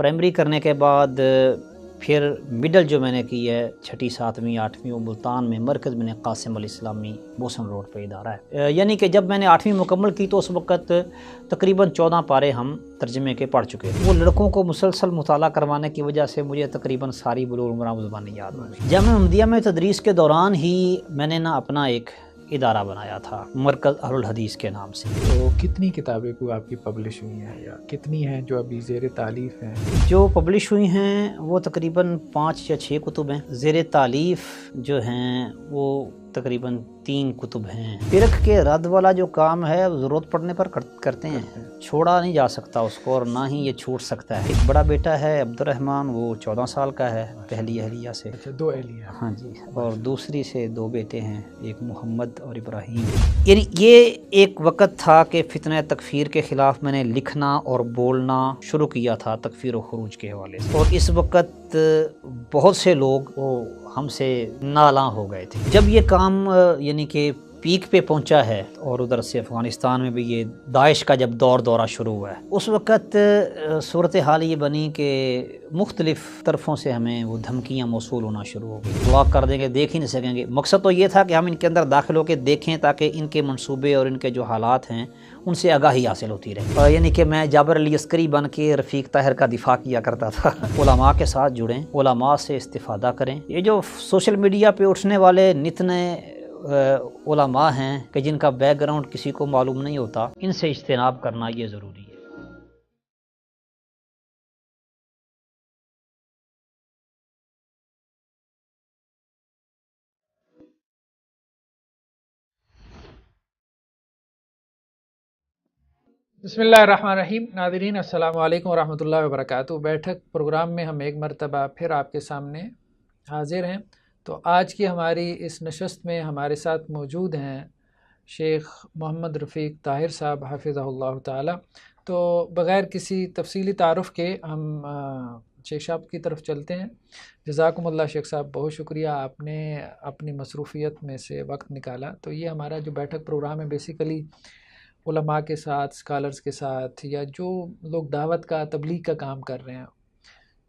Primary کرنے کے بعد پھر مڈل جو میں نے کی ہے 6ٹھی 7ویں 8ویں وہ ملتان میں مرکز بن قاسم الاسلامی بوسن روڈ پہ ادارہ ہے، یعنی کہ جب میں نے 8ویں مکمل کی تو اس وقت تقریباً 14 پارے ہم ترجمے کے پڑھ چکے تھے۔ وہ لڑکوں کو مسلسل مطالعہ کروانے کی وجہ سے مجھے تقریباً ساری بلوغ المرام زبانیں یاد ہو گئی۔ جامعہ احمدیہ میں تدریس کے دوران ہی میں نے اپنا ایک ادارہ بنایا تھا مرکز اہل الحدیث کے نام سے۔ تو کتنی کتابیں کو آپ کی پبلش ہوئی ہیں یا کتنی ہیں جو ابھی زیر تالیف ہیں؟ جو پبلش ہوئی ہیں وہ تقریباً 5 یا 6 کتب ہیں، زیر تالیف جو ہیں وہ تقریباً 3 کتب ہیں۔ فرق کے رد والا جو کام ہے ضرورت پڑنے پر کرتے ہیں، چھوڑا نہیں جا سکتا اس کو اور نہ ہی یہ چھوٹ سکتا ہے۔ ایک بڑا بیٹا ہے عبد الرحمن، وہ 14 سال کا ہے پہلی اہلیہ سے۔ اچھا، 2 اہلیہ؟ ہاں جی، اور دوسری سے 2 بیٹے ہیں، ایک محمد اور ابراہیم۔ یعنی یہ ایک وقت تھا کہ فتنہ تکفیر کے خلاف میں نے لکھنا اور بولنا شروع کیا تھا تکفیر و خروج کے حوالے سے، اور اس وقت بہت سے لوگ وہ ہم سے نالاں ہو گئے تھے۔ جب یہ کام یعنی کہ پیک پہ پہنچا ہے اور ادھر سے افغانستان میں بھی یہ داعش کا جب دورہ شروع ہوا ہے، اس وقت صورتحال یہ بنی کہ مختلف طرفوں سے ہمیں وہ دھمکیاں موصول ہونا شروع ہو گئی، دعا کر دیں گے دیکھ ہی نہیں سکیں گے۔ مقصد تو یہ تھا کہ ہم ان کے اندر داخل ہو کے دیکھیں تاکہ ان کے منصوبے اور ان کے جو حالات ہیں ان سے آگاہی حاصل ہوتی رہے۔ یعنی کہ میں جابر علی عسکری بن کے رفیق طاہر کا دفاع کیا کرتا تھا۔ علماء کے ساتھ جڑیں، علماء سے استفادہ کریں۔ یہ جو سوشل میڈیا پہ اٹھنے والے نتنے علماء ہیں کہ جن کا بیک گراؤنڈ کسی کو معلوم نہیں ہوتا، ان سے اجتناب کرنا یہ ضروری ہے۔ بسم اللہ الرحمن الرحیم۔ ناظرین السلام علیکم ورحمۃ اللہ وبرکاتہ۔ بیٹھک پروگرام میں ہم ایک مرتبہ پھر آپ کے سامنے حاضر ہیں۔ تو آج کی ہماری اس نشست میں ہمارے ساتھ موجود ہیں شیخ محمد رفیق طاہر صاحب حفظہ اللہ تعالی۔ تو بغیر کسی تفصیلی تعارف کے ہم شیخ صاحب کی طرف چلتے ہیں۔ جزاکم اللہ شیخ صاحب، بہت شکریہ، آپ نے اپنی مصروفیت میں سے وقت نکالا۔ تو یہ ہمارا جو بیٹھک پروگرام ہے بیسیکلی علماء کے ساتھ، اسکالرز کے ساتھ، یا جو لوگ دعوت کا تبلیغ کا کام کر رہے ہیں،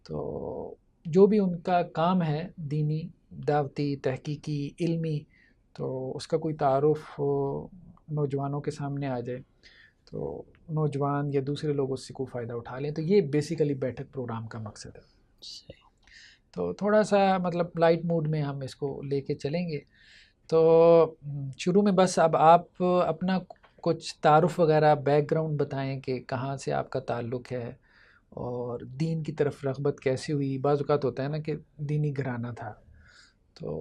تو جو بھی ان کا کام ہے دینی، دعوتی، تحقیقی، علمی، تو اس کا کوئی تعارف نوجوانوں کے سامنے آ جائے تو نوجوان یا دوسرے لوگ اس سے کوئی فائدہ اٹھا لیں۔ تو یہ بیسیکلی بیٹھک پروگرام کا مقصد ہے۔ تو تھوڑا سا مطلب لائٹ موڈ میں ہم اس کو لے کے چلیں گے۔ تو شروع میں بس اب آپ اپنا کچھ تعارف وغیرہ بیک گراؤنڈ بتائیں کہ کہاں سے آپ کا تعلق ہے اور دین کی طرف رغبت کیسی ہوئی۔ بعض اوقات ہوتا ہے نا کہ دینی گھرانہ تھا، تو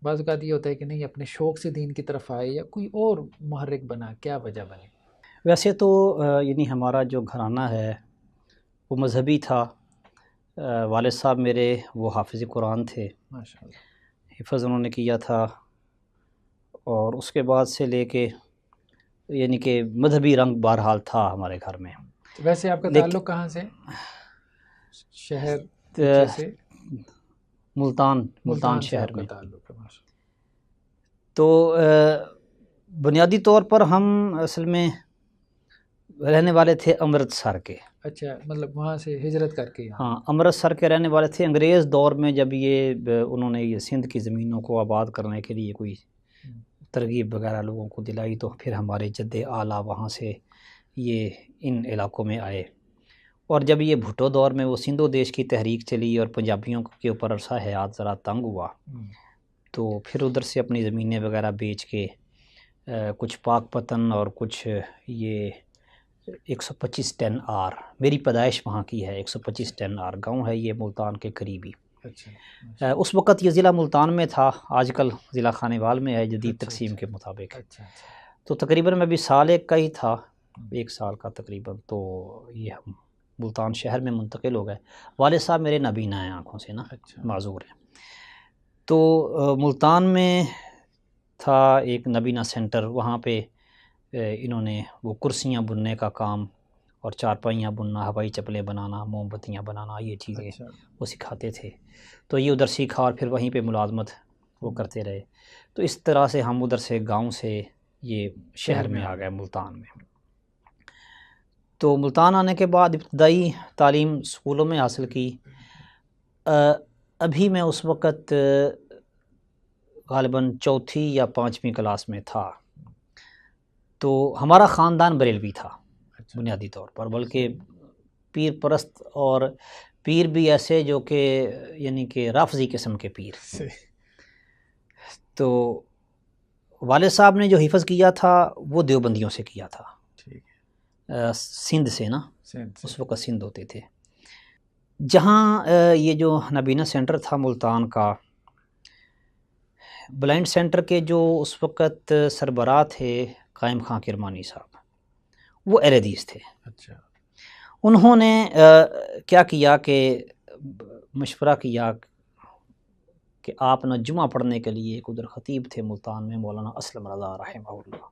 بعض اوقات یہ ہوتا ہے کہ نہیں اپنے شوق سے دین کی طرف آئے یا کوئی اور محرک بنا، کیا وجہ بنی؟ ویسے تو یعنی ہمارا جو گھرانہ ہے وہ مذہبی تھا۔ والد صاحب میرے وہ حافظ قرآن تھے، ماشاءاللہ، حفظ انہوں نے کیا تھا، اور اس کے بعد سے لے کے یعنی کہ مذہبی رنگ بہرحال تھا ہمارے گھر میں۔ ویسے آپ کا تعلق کہاں سے؟ شہر سے؟ ملتان شہر میں۔ تعلق ہے، تو بنیادی طور پر ہم اصل میں رہنے والے تھے امرتسر کے۔ اچھا، مطلب وہاں سے ہجرت کر کے؟ ہاں، امرتسر کے رہنے والے تھے۔ انگریز دور میں جب انہوں نے یہ سندھ کی زمینوں کو آباد کرنے کے لیے کوئی ترغیب وغیرہ لوگوں کو دلائی تو پھر ہمارے جد اعلیٰ وہاں سے یہ ان علاقوں میں آئے، اور جب یہ بھٹو دور میں وہ سندھ و دیش کی تحریک چلی اور پنجابیوں کے اوپر عرصہ حیات ذرا تنگ ہوا، تو پھر ادھر سے اپنی زمینیں وغیرہ بیچ کے کچھ پاک پتن اور کچھ یہ 125 10 آر، میری پیدائش وہاں کی ہے، 125 10 آر گاؤں ہے یہ ملتان کے قریبی۔ اس وقت یہ ضلع ملتان میں تھا، آج کل ضلع خانیوال میں ہے جدید تقسیم کے مطابق۔ تو تقریباً میں بھی سال ایک کا ہی تھا، 1 سال کا تقریباً، تو یہ ہم ملتان شہر میں منتقل ہو گئے۔ والد صاحب میرے نابینا ہیں، آنکھوں سے نا معذور ہیں۔ تو ملتان میں تھا ایک نابینا سینٹر، وہاں پہ انہوں نے وہ کرسیاں بننے کا کام اور چارپائیاں بننا، ہوائی چپلیں بنانا، موم بتیاں بنانا، یہ چیزیں وہ سکھاتے تھے۔ تو یہ ادھر سیکھا اور پھر وہیں پہ ملازمت وہ کرتے رہے۔ تو اس طرح سے ہم ادھر سے گاؤں سے یہ شہر میں آ گئے ملتان میں۔ تو ملتان آنے کے بعد ابتدائی تعلیم اسکولوں میں حاصل کی. ابھی میں اس وقت غالباً چوتھی یا پانچویں کلاس میں تھا. تو ہمارا خاندان بریلوی تھا بنیادی طور پر، بلکہ پیر پرست، اور پیر بھی ایسے جو کہ یعنی کہ رافضی قسم کے پیر. تو والد صاحب نے جو حفظ کیا تھا وہ دیوبندیوں سے کیا تھا، سندھ سے نا، اس وقت سندھ ہوتے تھے. جہاں یہ جو نبینہ سینٹر تھا ملتان کا، بلائنڈ سینٹر کے جو اس وقت سربراہ تھے قائم خان کرمانی صاحب، وہ اہل حدیث تھے. انہوں نے کیا کیا کہ مشورہ کیا کہ آپ نہ جمعہ پڑھنے کے لیے ایک ادھر خطیب تھے ملتان میں، مولانا اسلم رضا رحمہ اللہ،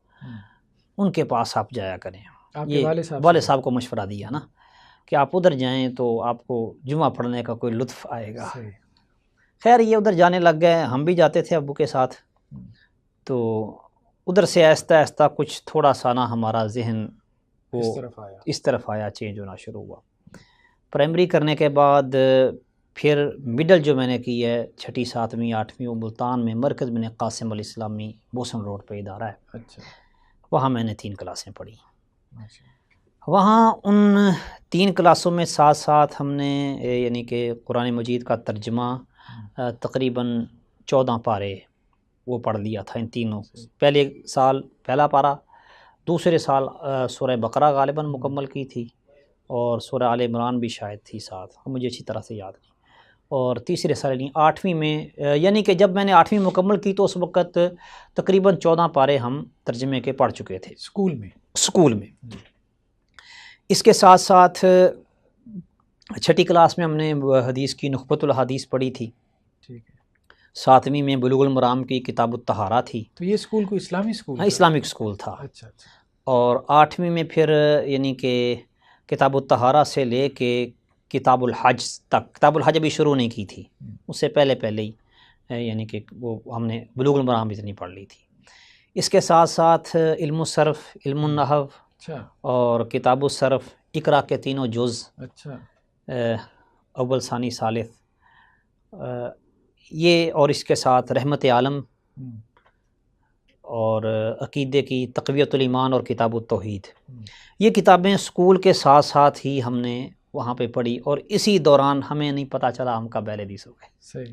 ان کے پاس آپ جایا کریں. یہ والد صاحب کو مشورہ دیا نا کہ آپ ادھر جائیں تو آپ کو جمعہ پڑھنے کا کوئی لطف آئے گا. خیر یہ ادھر جانے لگ گئے، ہم بھی جاتے تھے ابو کے ساتھ. تو ادھر سے آہستہ آہستہ کچھ تھوڑا سا نا ہمارا ذہن وہ اس طرف آیا، چینج ہونا شروع ہوا. پرائمری کرنے کے بعد پھر مڈل جو میں نے کی ہے 6ٹھی 7ویں 8ویں، وہ ملتان میں مرکز بن قاسم الاسلامی بوسن روڈ پہ ادارہ ہے، وہاں میں نے 3 کلاسیں پڑھی. وہاں ان 3 کلاسوں میں ساتھ ساتھ ہم نے یعنی کہ قرآن مجید کا ترجمہ تقریباً 14 پارے وہ پڑھ لیا تھا ان تینوں. پہلے سال پہلا پارہ، دوسرے سال سورہ بقرہ غالباً مکمل کی تھی، اور سورہ آل عمران بھی شاید تھی ساتھ، مجھے اچھی طرح سے یاد نہیں. اور تیسرے سال یعنی 8ویں میں، یعنی کہ جب میں نے 8ویں مکمل کی تو اس وقت تقریباً 14 پارے ہم ترجمے کے پڑھ چکے تھے اسکول میں. اس کے ساتھ ساتھ 6ٹھی کلاس میں ہم نے حدیث کی نخبۃ الحدیث پڑھی تھی. 7ویں میں بلوغ المرام کی کتاب الطہارہ تھی. تو یہ اسکول کوئی اسلامی اسکول؟ ہاں اسلامک اسکول تھا. اچھا. اور 8ویں میں پھر یعنی کہ کتاب الطہارہ سے لے کے کتاب الحج تک، کتاب الحج ابھی شروع نہیں کی تھی، اس سے پہلے ہی یعنی کہ وہ ہم نے بلوغ المرام اتنی پڑھ لی تھی. اس کے ساتھ ساتھ علم الصرف، علم النحو اور کتاب الصرف، اقرا کے 3 جز، اول ثانی ثالث، یہ، اور اس کے ساتھ رحمت عالم اور عقیدے کی تقویت الایمان اور کتاب التوحید. یہ کتابیں اسکول کے ساتھ ساتھ ہی ہم نے وہاں پہ پڑھی، اور اسی دوران ہمیں نہیں پتہ چلا ہم کب اہل حدیث ہو گئے.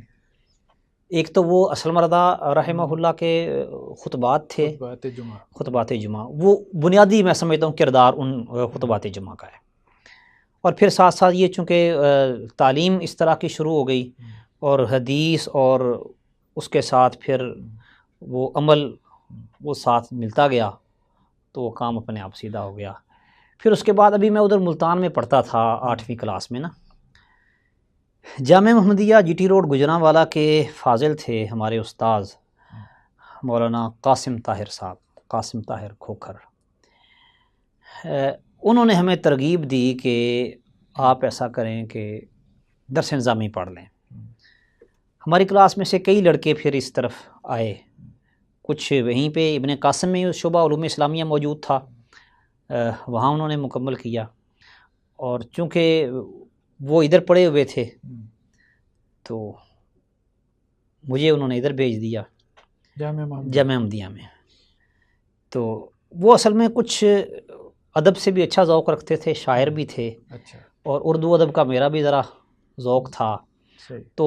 ایک تو وہ اسلم رضا رحمہ اللہ کے خطبات تھے، خطبات جمعہ، وہ بنیادی میں سمجھتا ہوں کردار ان خطبات جمعہ کا ہے. اور پھر ساتھ ساتھ یہ چونکہ تعلیم اس طرح کی شروع ہو گئی، اور حدیث اور اس کے ساتھ پھر وہ عمل وہ ساتھ ملتا گیا، تو وہ کام اپنے آپ سیدھا ہو گیا. پھر اس کے بعد ابھی میں ادھر ملتان میں پڑھتا تھا 8ویں کلاس میں نا، جامعہ محمدیہ جی ٹی روڈ گجرانوالا کے فاضل تھے ہمارے استاذ مولانا قاسم طاہر صاحب، قاسم طاہر کھوکھر. انہوں نے ہمیں ترغیب دی کہ آپ ایسا کریں کہ درس نظامی پڑھ لیں. ہماری کلاس میں سے کئی لڑکے پھر اس طرف آئے، کچھ وہیں پہ ابن قاسم میں شعبہ علوم اسلامیہ موجود تھا، وہاں انہوں نے مکمل کیا. اور چونکہ وہ ادھر پڑھے ہوئے تھے تو مجھے انہوں نے ادھر بھیج دیا جامعہ محمدیہ میں. تو وہ اصل میں کچھ ادب سے بھی اچھا ذوق رکھتے تھے، شاعر بھی تھے، اور اردو ادب کا میرا بھی ذرا ذوق تھا. تو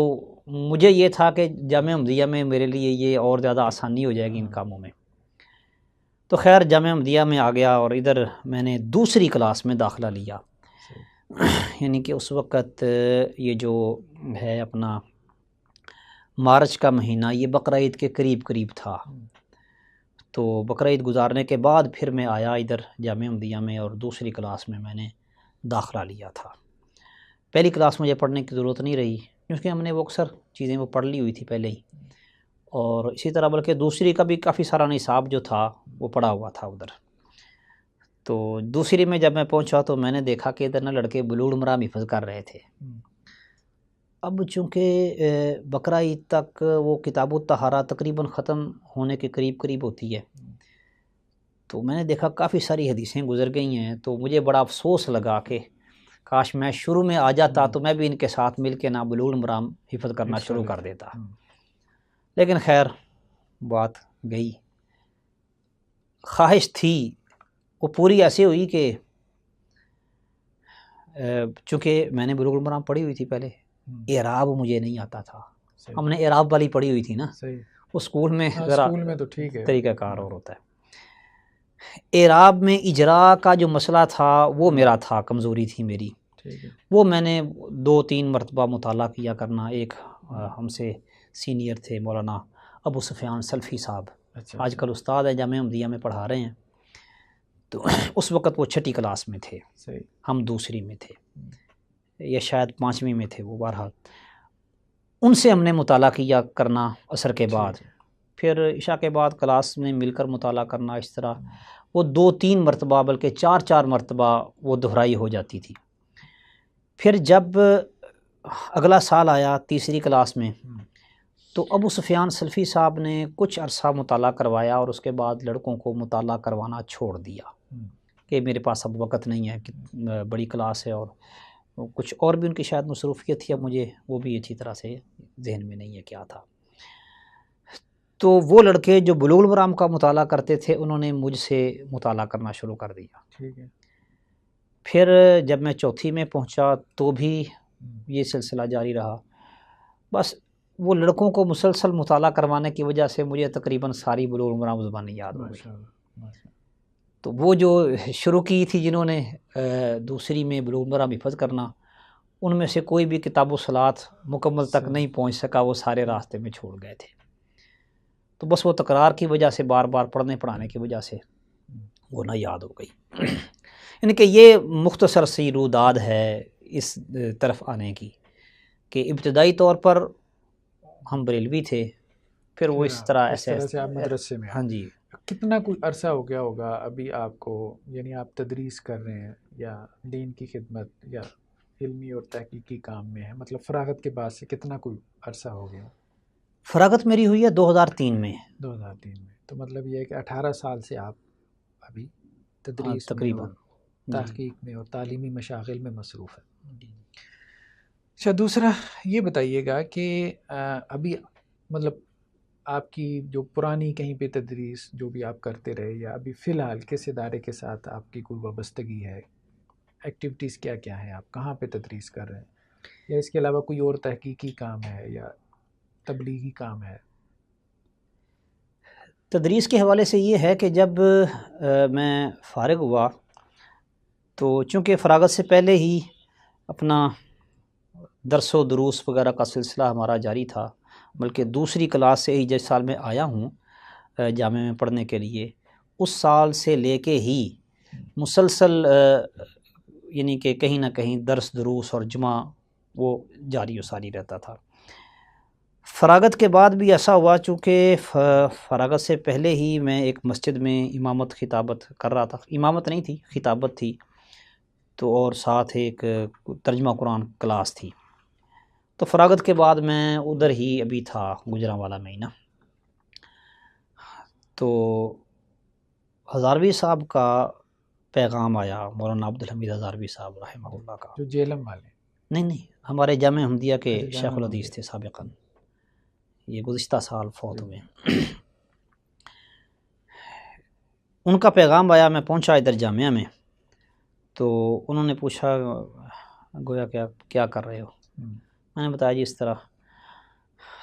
مجھے یہ تھا کہ جامعہ محمدیہ میں میرے لیے یہ اور زیادہ آسانی ہو جائے گی ان کاموں میں. تو خیر جامعہ محمدیہ میں آ گیا، اور ادھر میں نے 2ری کلاس میں داخلہ لیا. یعنی کہ اس وقت یہ جو ہے اپنا مارچ کا مہینہ، یہ بقرعید کے قریب تھا. تو بقرعید گزارنے کے بعد پھر میں آیا ادھر جامعہ محمدیہ میں، اور 2ری کلاس میں نے داخلہ لیا تھا. پہلی کلاس مجھے پڑھنے کی ضرورت نہیں رہی، کیونکہ ہم نے وہ اکثر چیزیں وہ پڑھ لی ہوئی تھی پہلے ہی. اور اسی طرح بلکہ 2ری کا بھی کافی سارا نصاب جو تھا وہ پڑھا ہوا تھا ادھر. تو 2ری میں جب میں پہنچا تو میں نے دیکھا کہ ادھر نہ لڑکے بلوغ المرام حفظ کر رہے تھے. اب چونکہ بقرہ عید تک وہ کتاب الطہارہ تقریباً ختم ہونے کے قریب ہوتی ہے، تو میں نے دیکھا کافی ساری حدیثیں گزر گئی ہیں، تو مجھے بڑا افسوس لگا کہ کاش میں شروع میں آ جاتا تو میں بھی ان کے ساتھ مل کے نا بلوغ المرام حفظ کرنا شروع کر دیتا، لیکن خیر بات گئی۔ خواہش تھی وہ پوری ایسے ہوئی کہ چونکہ میں نے بلوغ المرام پڑھی ہوئی تھی پہلے، اعراب مجھے نہیں آتا تھا، ہم نے اعراب والی پڑھی ہوئی تھی نا، وہ اسکول میں ذرا تو ٹھیک ہے طریقہ کار اور ہوتا ہے۔ اعراب میں اجرا کا جو مسئلہ تھا وہ میرا تھا، کمزوری تھی میری، وہ میں نے 2-3 مرتبہ مطالعہ کیا کرنا۔ ایک ہم سے سینئر تھے مولانا ابو سفیان سلفی صاحب، آج کل استاد ہیں، جامعہ احمدیہ میں پڑھا رہے ہیں، تو اس وقت وہ 6ٹھی کلاس میں تھے، ہم دوسری میں تھے، یا شاید 5ویں میں تھے وہ، بہرحال ان سے ہم نے مطالعہ کیا کرنا عصر کے بعد، پھر عشاء کے بعد کلاس میں مل کر مطالعہ کرنا، اس طرح وہ 2-3 مرتبہ بلکہ 4 مرتبہ وہ دہرائی ہو جاتی تھی۔ پھر جب اگلا سال آیا تیسری کلاس میں، تو ابو سفیان سلفی صاحب نے کچھ عرصہ مطالعہ کروایا اور اس کے بعد لڑکوں کو مطالعہ کروانا چھوڑ دیا کہ میرے پاس اب وقت نہیں ہے، کہ بڑی کلاس ہے، اور کچھ اور بھی ان کی شاید مصروفیت تھی، اب مجھے وہ بھی اچھی طرح سے ذہن میں نہیں ہے کیا تھا۔ تو وہ لڑکے جو بلوغ المرام کا مطالعہ کرتے تھے انہوں نے مجھ سے مطالعہ کرنا شروع کر دیا۔ پھر جب میں 4تھی میں پہنچا تو بھی یہ سلسلہ جاری رہا، بس وہ لڑکوں کو مسلسل مطالعہ کروانے کی وجہ سے مجھے تقریباً ساری بلوغ المرام زبانیں یاد ہو گئی۔ تو وہ جو شروع کی تھی جنہوں نے دوسری میں بلوغ المرام حفظ کرنا، ان میں سے کوئی بھی کتاب و صلاۃ مکمل تک نہیں پہنچ سکا، وہ سارے راستے میں چھوڑ گئے تھے۔ تو بس وہ تکرار کی وجہ سے، بار بار پڑھنے پڑھانے کی وجہ سے وہ نہ یاد ہو گئی۔ یعنی کہ یہ مختصر سی روداد ہے اس طرف آنے کی، کہ ابتدائی طور پر ہم بریلوی تھے، پھر وہ اس طرح سے آپ مدرسے میں، ہاں جی۔ کتنا کوئی عرصہ ہو گیا ہوگا ابھی آپ کو، یعنی آپ تدریس کر رہے ہیں یا دین کی خدمت یا علمی اور تحقیقی کام میں ہے، مطلب فراغت کے بعد سے کتنا کوئی عرصہ ہو گیا؟ فراغت میری ہوئی ہے 2003 میں۔ 2003 میں، تو مطلب یہ ہے کہ 18 سال سے آپ ابھی تدریس میں تقریباً اور تحقیق میں اور تعلیمی مشاغل میں مصروف ہے۔ اچھا، دوسرا یہ بتائیے گا کہ ابھی مطلب آپ کی جو پرانی کہیں پہ تدریس جو بھی آپ کرتے رہے، یا ابھی فی الحال کس ادارے کے ساتھ آپ کی کوئی وابستگی ہے، ایکٹیویٹیز کیا کیا ہیں، آپ کہاں پہ تدریس کر رہے ہیں، یا اس کے علاوہ کوئی اور تحقیقی کام ہے یا تبلیغی کام ہے؟ تدریس کے حوالے سے یہ ہے کہ جب میں فارغ ہوا تو چونکہ فراغت سے پہلے ہی اپنا درس و دروس وغیرہ کا سلسلہ ہمارا جاری تھا، بلکہ دوسری کلاس سے ہی جس سال میں آیا ہوں جامعہ میں پڑھنے کے لیے، اس سال سے لے کے ہی مسلسل یعنی کہ کہیں نہ کہیں درس دروس اور جمعہ وہ جاری و ساری رہتا تھا۔ فراغت کے بعد بھی ایسا ہوا، چونکہ فراغت سے پہلے ہی میں ایک مسجد میں امامت خطابت کر رہا تھا، امامت نہیں تھی خطابت تھی، تو اور ساتھ ایک ترجمہ قرآن کلاس تھی، تو فراغت کے بعد میں ادھر ہی ابھی تھا گجرانوالہ میں ہی نا۔ تو ہزاروی صاحب کا پیغام آیا، مولانا عبدالحمید ہزاروی صاحب رحمہ اللہ کا، جو جیلم والے؟ نہیں، ہمارے جامعہ احمدیہ کے شیخ الحدیث تھے سابقاً، یہ گزشتہ سال فوت ہوئے۔ ان کا پیغام آیا، میں پہنچا ادھر جامعہ میں، تو انہوں نے پوچھا گویا کیا کر رہے ہو؟ میں نے بتایا جی اس طرح،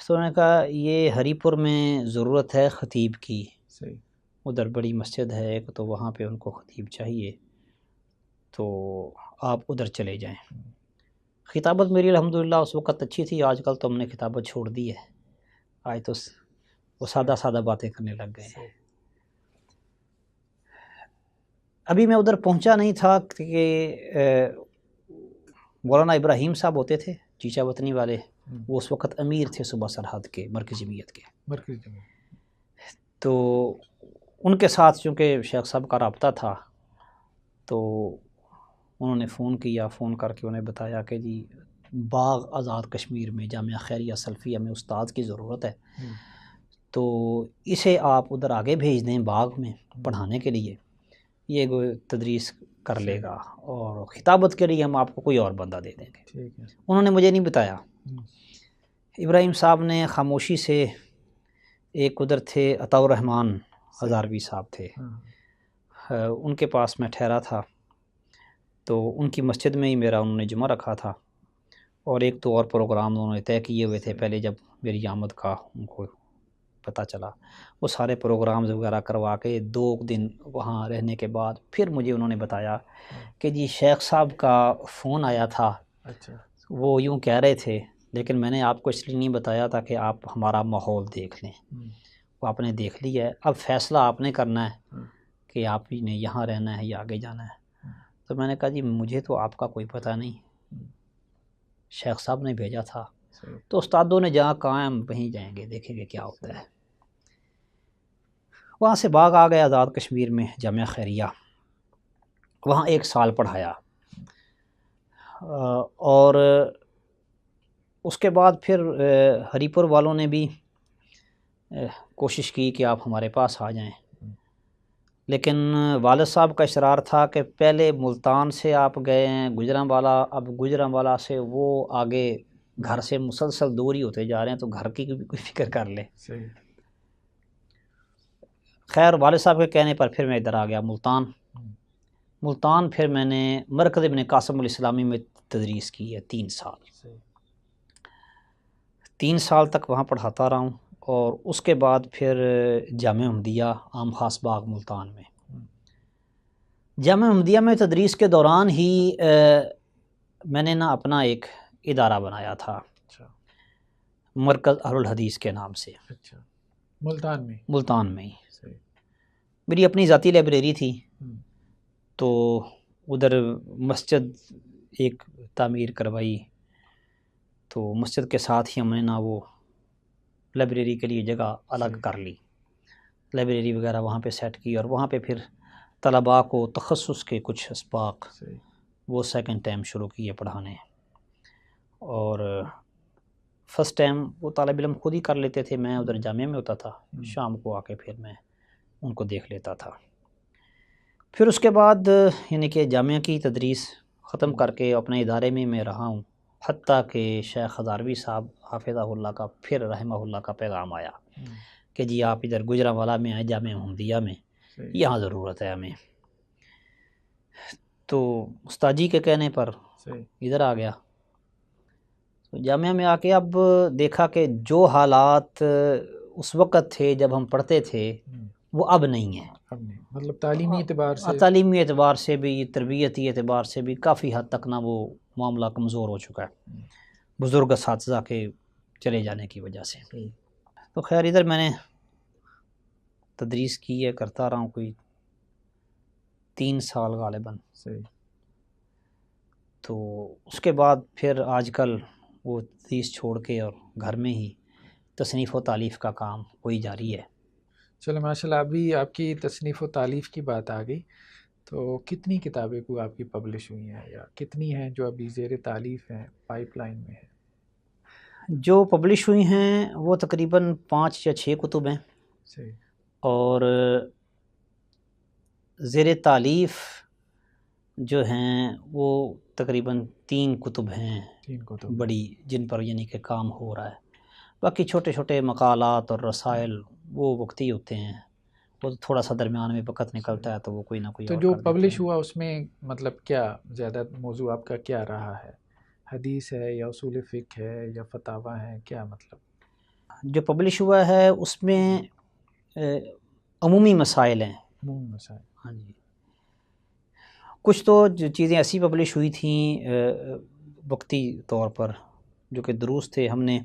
تو انہوں نے کہا یہ ہری پور میں ضرورت ہے خطیب کی، ادھر بڑی مسجد ہے ایک، تو وہاں پہ ان کو خطیب چاہیے، تو آپ ادھر چلے جائیں۔ خطابت میری الحمدللہ اس وقت اچھی تھی، آج کل تو ہم نے خطابت چھوڑ دی ہے، آج تو وہ سادہ باتیں کرنے لگ گئے ہیں۔ ابھی میں ادھر پہنچا نہیں تھا کہ مولانا ابراہیم صاحب ہوتے تھے چیچا وطنی والے، وہ اس وقت امیر تھے صوبہ سرحد کے مرکزی جمعیت کے، تو ان کے ساتھ چونکہ شیخ صاحب کا رابطہ تھا، تو انہوں نے فون کیا، فون کر کے انہیں بتایا کہ جی باغ آزاد کشمیر میں جامعہ خیریہ سلفیہ میں استاد کی ضرورت ہے، تو اسے آپ ادھر آگے بھیج دیں باغ میں پڑھانے کے لیے، یہ تدریس کر لے گا، اور خطابت کے لیے ہم آپ کو کوئی اور بندہ دے دیں گے۔ ٹھیک ہے۔ انہوں نے مجھے نہیں بتایا۔ ابراہیم صاحب نے خاموشی سے، ایک ادھر تھے عطاء الرحمن ہزاروی صاحب تھے، ان کے پاس میں ٹھہرا تھا، تو ان کی مسجد میں ہی میرا انہوں نے جمعہ رکھا تھا، اور ایک تو اور پروگرام انہوں نے طے کیے ہوئے تھے پہلے، جب میری آمد کا ان کو پتہ چلا، وہ سارے پروگرامز وغیرہ کروا کے 2 دن وہاں رہنے کے بعد پھر مجھے انہوں نے بتایا کہ جی شیخ صاحب کا فون آیا تھا، اچھا، وہ یوں کہہ رہے تھے، لیکن میں نے آپ کو اس لیے نہیں بتایا تھا کہ آپ ہمارا ماحول دیکھ لیں۔ وہ آپ نے دیکھ لیا ہے، اب فیصلہ آپ نے کرنا ہے کہ آپ نے یہاں رہنا ہے یا آگے جانا ہے۔ تو میں نے کہا جی مجھے تو آپ کا کوئی پتہ نہیں، شیخ صاحب نے بھیجا تھا، تو استادوں نے جہاں کہا ہم وہیں جائیں گے، دیکھیں گے کیا ہوتا ہے۔ وہاں سے باغ آ گیا آزاد کشمیر میں جامعہ خیریہ، وہاں 1 سال پڑھایا، اور اس کے بعد پھر ہری پور والوں نے بھی کوشش کی کہ آپ ہمارے پاس آ جائیں، لیکن والد صاحب کا اصرار تھا کہ پہلے ملتان سے آپ گئے ہیں گجرانوالہ، اب گجرانوالہ سے وہ آگے گھر سے مسلسل دور ہی ہوتے جا رہے ہیں، تو گھر کی بھی کوئی فکر کر لیں۔ خیر والد صاحب کے کہنے پر پھر میں ادھر آ گیا ملتان، پھر میں نے مرکز ابن قاسم الاسلامی میں تدریس کی ہے 3 سال، 3 سال تک وہاں پڑھاتا رہا ہوں، اور اس کے بعد پھر جامعہ احمدیہ عام خاص باغ ملتان میں، جامعہ احمدیہ میں تدریس کے دوران ہی میں نے اپنا ایک ادارہ بنایا تھا، مرکز اہل الحدیث کے نام سے، ملتان میں ہی میری اپنی ذاتی لائبریری تھی، تو ادھر مسجد ایک تعمیر کروائی، تو مسجد کے ساتھ ہی ہم نے وہ لائبریری کے لیے جگہ الگ کر لی، لائبریری وغیرہ وہاں پہ سیٹ کی، اور وہاں پہ پھر طلباء کو تخصص کے کچھ اسباق وہ 2nd ٹائم شروع کیے پڑھانے، اور فرسٹ ٹائم وہ طالب علم خود ہی کر لیتے تھے، میں ادھر جامعہ میں ہوتا تھا، شام کو آ کے پھر میں ان کو دیکھ لیتا تھا۔ پھر اس کے بعد یعنی کہ جامعہ کی تدریس ختم کر کے اپنے ادارے میں رہا ہوں، حتیٰ کہ شیخ ہزاروی صاحب حافظہ اللہ کا پھر رحمہ اللہ کا پیغام آیا کہ جی آپ ادھر گجرانوالہ میں آئے جامعہ احمدیہ میں، یہاں ضرورت ہے ہمیں، تو استاد جی کے کہنے پر ادھر آ گیا۔ جامعہ میں آ کے اب دیکھا کہ جو حالات اس وقت تھے جب ہم پڑھتے تھے وہ اب نہیں ہیں، مطلب تعلیمی اعتبار سے بھی، تربیتی اعتبار سے بھی کافی حد تک وہ معاملہ کمزور ہو چکا ہے بزرگ اساتذہ کے چلے جانے کی وجہ سے۔ تو خیر ادھر میں نے تدریس کی ہے، کرتا رہا ہوں کوئی 3 سال غالباً، تو اس کے بعد پھر آج کل وہ تدریس چھوڑ کے اور گھر میں ہی تصنیف و تالیف کا کام کوئی جاری ہے۔ چلو ماشاءاللہ، ابھی آپ کی تصنیف و تالیف کی بات آ گئی، تو کتنی کتابیں کو آپ کی پبلش ہوئی ہیں، یا کتنی ہیں جو ابھی زیر تالیف ہیں، پائپ لائن میں ہیں؟ جو پبلش ہوئی ہیں وہ تقریباً 5 یا 6 کتب ہیں، اور زیر تالیف جو ہیں وہ تقریباً 3 کتب ہیں بڑی، جن پر یعنی کہ کام ہو رہا ہے، باقی چھوٹے چھوٹے مقالات اور رسائل وہ وقتی ہوتے ہیں، وہ تھوڑا سا درمیان میں وقت نکلتا ہے تو وہ کوئی نہ کوئی تو اور جو کر دیتے پبلش ہیں۔ ہوا اس میں مطلب کیا زیادہ موضوع آپ کا کیا رہا ہے؟ حدیث ہے یا اصول فقہ ہے یا فتاوی ہیں، کیا مطلب؟ جو پبلش ہوا ہے اس میں عمومی مسائل ہیں، عمومی مسائل۔ ہاں جی، کچھ تو جو چیزیں ایسی پبلش ہوئی تھیں وقتی طور پر جو کہ دروس تھے، ہم نے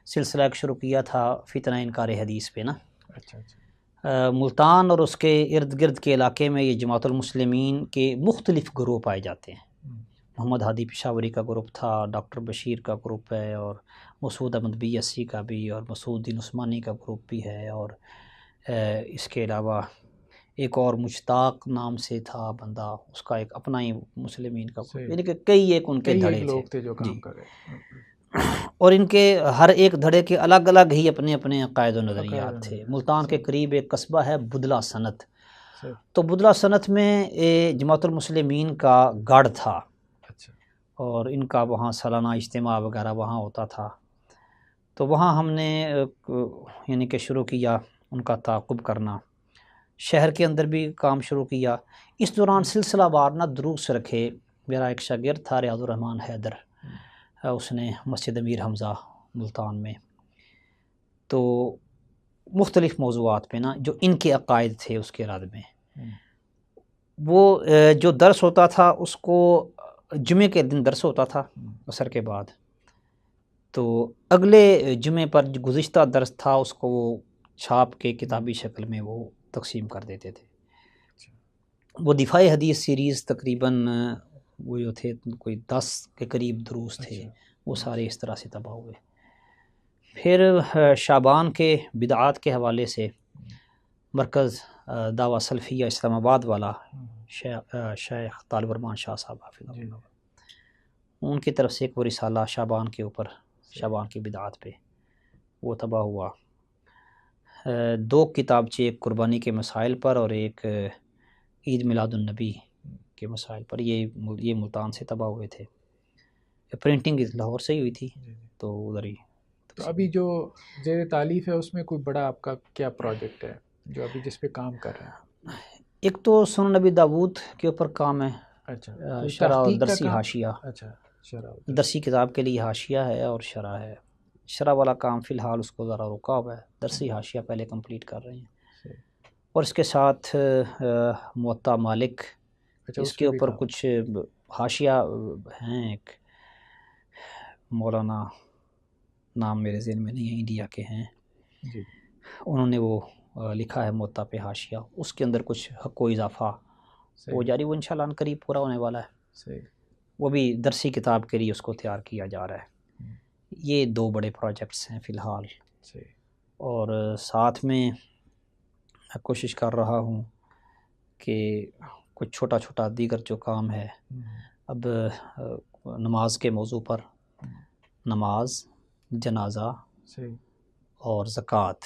سلسلہ ایک شروع کیا تھا فتنہ انکار حدیث پہ نا۔ اچھا اچھا۔ ملتان اور اس کے ارد گرد کے علاقے میں یہ جماعت المسلمین کے مختلف گروہ پائے جاتے ہیں، محمد ہادی پشاوری کا گروپ تھا، ڈاکٹر بشیر کا گروپ ہے، اور مسعود احمد BSc کا بھی، اور مسعود الدین عثمانی کا گروپ بھی ہے، اور اس کے علاوہ ایک اور مشتاق نام سے تھا بندہ، اس کا ایک اپنا ہی مسلمین کا گروپ، یعنی کہ کئی ایک ان کے دھڑے لوگ تھے جو کام کر رہے اور ان کے ہر ایک دھڑے کے الگ الگ ہی اپنے اپنے عقائد و نظریات تھے۔ ملتان کے قریب ایک قصبہ ہے بدلہ سنت، تو بدلہ سنت میں جماعت المسلمین کا گڑھ تھا، اور ان کا وہاں سالانہ اجتماع وغیرہ وہاں ہوتا تھا۔ تو وہاں ہم نے یعنی کہ شروع کیا ان کا تعاقب کرنا، شہر کے اندر بھی کام شروع کیا۔ اس دوران سلسلہ وار نہ دروس رکھے۔ میرا ایک شاگرد تھا ریاض الرحمن حیدر، اس نے مسجد امیر حمزہ ملتان میں، تو مختلف موضوعات پہ نا جو ان کے عقائد تھے اس کے رد میں، وہ جو درس ہوتا تھا اس کو جمعے کے دن درس ہوتا تھا عصر کے بعد، تو اگلے جمعے پر جو گزشتہ درس تھا اس کو وہ چھاپ کے کتابی شکل میں وہ تقسیم کر دیتے تھے۔ وہ دفاع حدیث سیریز تقریباً وہ جو تھے کوئی 10 کے قریب دروس تھے، وہ سارے اس طرح سے تباہ ہوئے۔ پھر شعبان کے بدعات کے حوالے سے مرکز دعویٰ سلفیہ اسلام آباد والا شیخ طالب الرحمان شاہ صاحب حافظ اللہ، ان کی طرف سے ایک وہ رسالہ شعبان کے اوپر، شعبان کی بدعات پہ، وہ تباہ ہوا۔ 2 کتابچے، ایک قربانی کے مسائل پر اور ایک عید میلاد النبی کے مسائل پر، یہ ملتان سے تباہ ہوئے تھے۔ پرنٹنگ لاہور سے ہی ہوئی تھی، تو ادھر ہی۔ تو ابھی جو زیر تالیف ہے اس میں کوئی بڑا آپ کا کیا پروجیکٹ ہے جو ابھی جس پہ کام کر رہے ہیں؟ ایک تو سنن نبی داود کے اوپر کام ہے، اچھا، شرح اور درسی حاشیہ، اچھا شرح درسی کتاب کے لیے حاشیہ ہے اور شرح ہے۔ شرح والا کام فی الحال اس کو ذرا رکا ہوا ہے، درسی حاشیہ پہلے کمپلیٹ کر رہے ہیں، اور اس کے ساتھ موطا مالک، اس کے اوپر کچھ حاشیہ ہیں، ایک مولانا نام میرے ذہن میں نہیں ہے، انڈیا کے ہیں، انہوں نے وہ لکھا ہے موطا پہ حاشیہ، اس کے اندر کچھ حق و اضافہ وہ جاری، وہ انشاءاللہ ان قریب پورا ہونے والا ہے، وہ بھی درسی کتاب کے لیے اس کو تیار کیا جا رہا ہے۔ یہ 2 بڑے پروجیکٹس ہیں فی الحال، اور ساتھ میں کوشش کر رہا ہوں کہ کچھ چھوٹا چھوٹا دیگر جو کام ہے، اب نماز کے موضوع پر، نماز، جنازہ اور زکوٰۃ،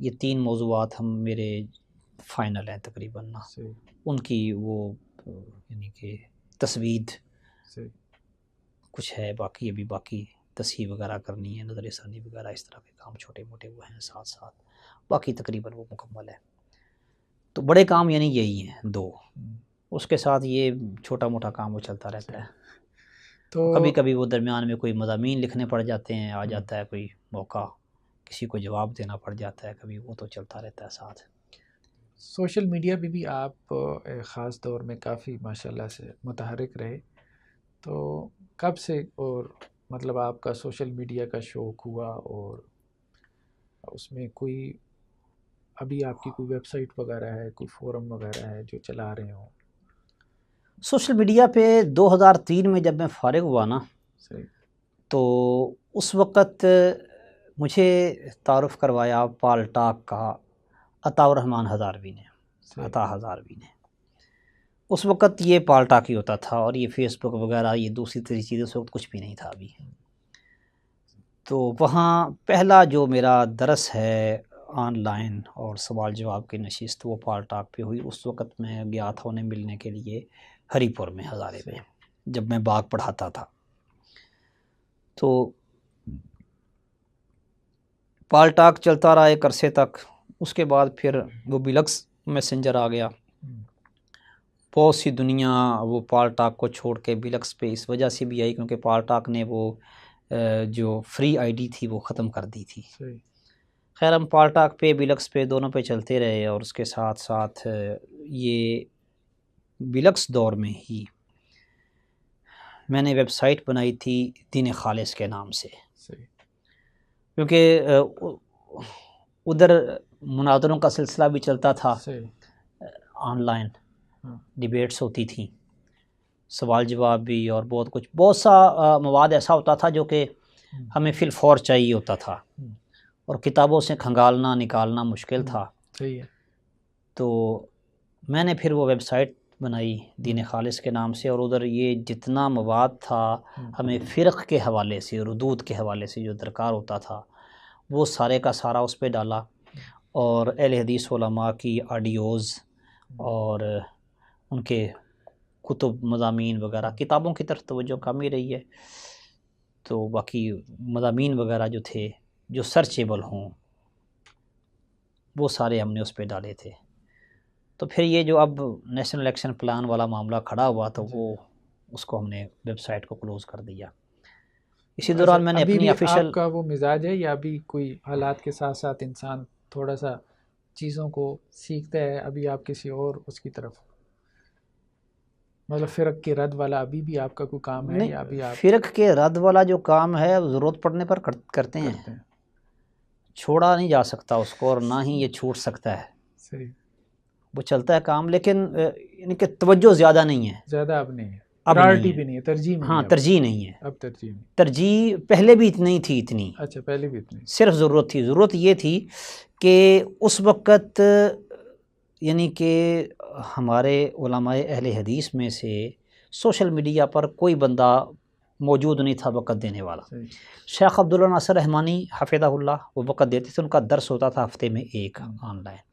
یہ 3 موضوعات ہم میرے فائنل ہیں تقریباً، ان کی وہ یعنی کہ تسوید کچھ ہے، باقی ابھی باقی تصحیح وغیرہ کرنی ہے، نظر ثانی وغیرہ، اس طرح کے کام چھوٹے موٹے وہ ہیں ساتھ ساتھ، باقی تقریباً وہ مکمل ہے۔ تو بڑے کام یعنی یہی ہیں 2، اس کے ساتھ یہ چھوٹا موٹا کام وہ چلتا رہتا ہے، تو کبھی کبھی وہ درمیان میں کوئی مضامین لکھنے پڑ جاتے ہیں، آ جاتا ہے کوئی موقع، کسی کو جواب دینا پڑ جاتا ہے کبھی، وہ تو چلتا رہتا ہے ساتھ۔ سوشل میڈیا پہ بھی آپ خاص دور میں کافی ماشاءاللہ سے متحرک رہے، تو کب سے اور مطلب آپ کا سوشل میڈیا کا شوق ہوا، اور اس میں کوئی ابھی آپ کی کوئی ویب سائٹ وغیرہ ہے، کوئی فورم وغیرہ ہے جو چلا رہے ہوں؟ سوشل میڈیا پہ 2003 میں جب میں فارغ ہوا نا، تو اس وقت مجھے تعارف کروایا پال ٹاک کا عطا الرحمن ہزاروی نے، عطا ہزاروی نے۔ اس وقت یہ پال ٹاک ہی ہوتا تھا، اور یہ فیس بک وغیرہ یہ دوسری تیسری چیزیں اس وقت کچھ بھی نہیں تھا ابھی۔ تو وہاں پہلا جو میرا درس ہے آن لائن اور سوال جواب کی نشست، وہ پال ٹاک پہ ہوئی۔ اس وقت میں گیا تھا انہیں ملنے کے لیے ہری پور میں، ہزارے میں، جب میں باغ پڑھاتا تھا۔ تو پال ٹاک چلتا رہا ایک عرصے تک، اس کے بعد پھر وہ بلکس میسنجر آ گیا۔ بہت سی دنیا وہ پال ٹاک کو چھوڑ کے بلکس پہ اس وجہ سے بھی آئی کیونکہ پال ٹاک نے وہ جو فری آئی ڈی تھی وہ ختم کر دی تھی۔ خیر ہم پال ٹاک پہ بلکس پہ دونوں پہ چلتے رہے، اور اس کے ساتھ ساتھ یہ بلکس دور میں ہی میں نے ویب سائٹ بنائی تھی دین خالص کے نام سے، کیونکہ ادھر مناظروں کا سلسلہ بھی چلتا تھا، آن لائن ڈیبیٹس ہوتی تھیں، سوال جواب بھی، اور بہت سا مواد ایسا ہوتا تھا جو کہ ہمیں فی الفور چاہیے ہوتا تھا، اور کتابوں سے کھنگالنا نکالنا مشکل تھا۔ تو میں نے پھر وہ ویب سائٹ بنائی دین خالص کے نام سے، اور ادھر یہ جتنا مواد تھا ہمیں فرق کے حوالے سے، ردود کے حوالے سے جو درکار ہوتا تھا وہ سارے کا سارا اس پہ ڈالا، اور اہل حدیث علماء کی آڈیوز اور ان کے کتب مضامین وغیرہ، کتابوں کی طرف توجہ کم ہی رہی ہے، تو باقی مضامین وغیرہ جو تھے جو سرچیبل ہوں وہ سارے ہم نے اس پہ ڈالے تھے۔ تو پھر یہ جو اب نیشنل الیکشن پلان والا معاملہ کھڑا ہوا تو وہ اس کو ہم نے ویب سائٹ کو کلوز کر دیا۔ اسی دوران میں نے ابھی اپنی بھی آفیشیل آپ کا وہ مزاج ہے، یا ابھی کوئی حالات کے ساتھ ساتھ انسان تھوڑا سا چیزوں کو سیکھتا ہے، ابھی آپ کسی اور اس کی طرف، مطلب فرق کے رد والا ابھی بھی آپ کا کوئی کام ہے، یا ابھی آپ فرق کے رد والا جو کام ہے ضرورت پڑنے پر کرتے ہیں، چھوڑا نہیں جا سکتا اس کو، اور نہ ہی یہ چھوٹ سکتا ہے، صحیح، وہ چلتا ہے کام، لیکن یعنی کہ توجہ زیادہ نہیں ہے، زیادہ اب نہیں ہے، اب پرائرٹی نہیں بھی نہیں ہے، ترجیح نہیں ہاں ہے، ترجیح نہیں ہے، اب ترجیح نہیں، ترجیح پہلے بھی نہیں تھی اتنی، اچھا پہلے بھی اتنی، صرف ضرورت تھی، ضرورت یہ تھی کہ اس وقت یعنی کہ ہمارے علماء اہل حدیث میں سے سوشل میڈیا پر کوئی بندہ موجود نہیں تھا وقت دینے والا۔ شیخ عبداللہ ناصر رحمانی حفظہ اللہ وہ وقت دیتے تھے، ان کا درس ہوتا تھا ہفتے میں ایک آن لائن۔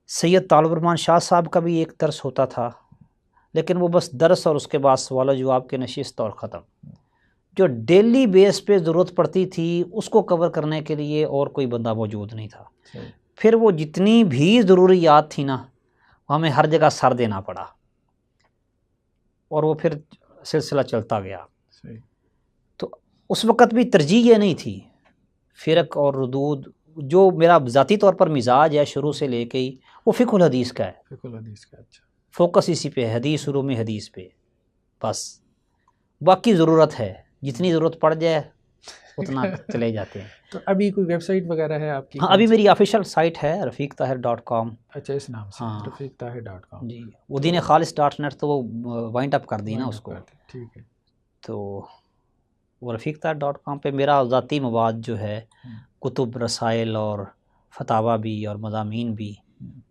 سید طالب الرحمن شاہ صاحب کا بھی ایک درس ہوتا تھا، لیکن وہ بس درس اور اس کے بعد سوال و جواب کے نشست اور ختم۔ جو ڈیلی بیس پہ ضرورت پڑتی تھی اس کو کور کرنے کے لیے اور کوئی بندہ موجود نہیں تھا۔ پھر وہ جتنی بھی ضروریات تھی نا ہمیں ہر جگہ سر دینا پڑا، اور وہ پھر سلسلہ چلتا گیا۔ تو اس وقت بھی ترجیح یہ نہیں تھی، فرق اور ردود جو میرا ذاتی طور پر مزاج ہے شروع سے لے کے ہی وہ فقہ الحدیث کا ہے، فقہ الحدیث کا، اچھا فوکس اسی پہ، حدیث علوم حدیث پہ بس، باقی ضرورت ہے جتنی ضرورت پڑ جائے اتنا چلے جاتے ہیں۔ تو ابھی کوئی ویب سائٹ وغیرہ ہے آپ کی؟ ہاں ابھی میری آفیشیل سائٹ ہے رفیقطاہر.com۔ اچھا اس نام سے ہاں رفیقطاہر.com جی، وہ دین خالص.net تو وہ وائنڈ اپ کر دی نا اس کو، ٹھیک ہے، تو وہ رفیقطاہر.com پہ میرا ذاتی مواد جو ہے کتب، رسائل اور فتاوی بھی اور مضامین بھی،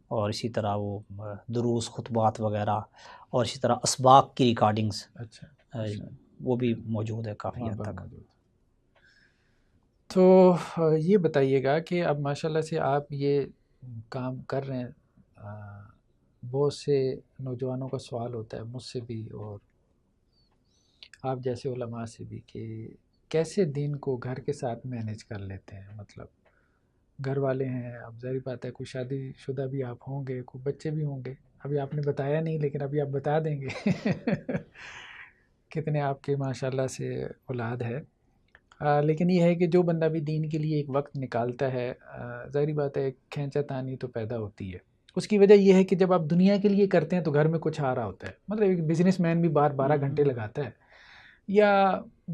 اور اسی طرح وہ دروس، خطبات وغیرہ، اور اسی طرح اسباق کی ریکارڈنگز اچھا وہ بھی موجود ہے کافی حد تک۔ تو یہ بتائیے گا کہ اب ماشاءاللہ سے آپ یہ کام کر رہے ہیں، بہت سے نوجوانوں کا سوال ہوتا ہے مجھ سے بھی اور آپ جیسے علماء سے بھی کہ کیسے دین کو گھر کے ساتھ مینیج کر لیتے ہیں، مطلب گھر والے ہیں، اب ظاہر بات ہے کوئی شادی شدہ بھی آپ ہوں گے، کوئی بچے بھی ہوں گے، ابھی آپ نے بتایا نہیں لیکن ابھی آپ بتا دیں گے کتنے آپ کے ماشاءاللہ سے اولاد ہے، لیکن یہ ہے کہ جو بندہ بھی دین کے لیے ایک وقت نکالتا ہے، ظاہری بات ہے ایک کھینچا تانی تو پیدا ہوتی ہے۔ اس کی وجہ یہ ہے کہ جب آپ دنیا کے لیے کرتے ہیں تو گھر میں کچھ آ رہا ہوتا ہے، مطلب ایک بزنس مین بھی 12 گھنٹے لگاتا ہے، یا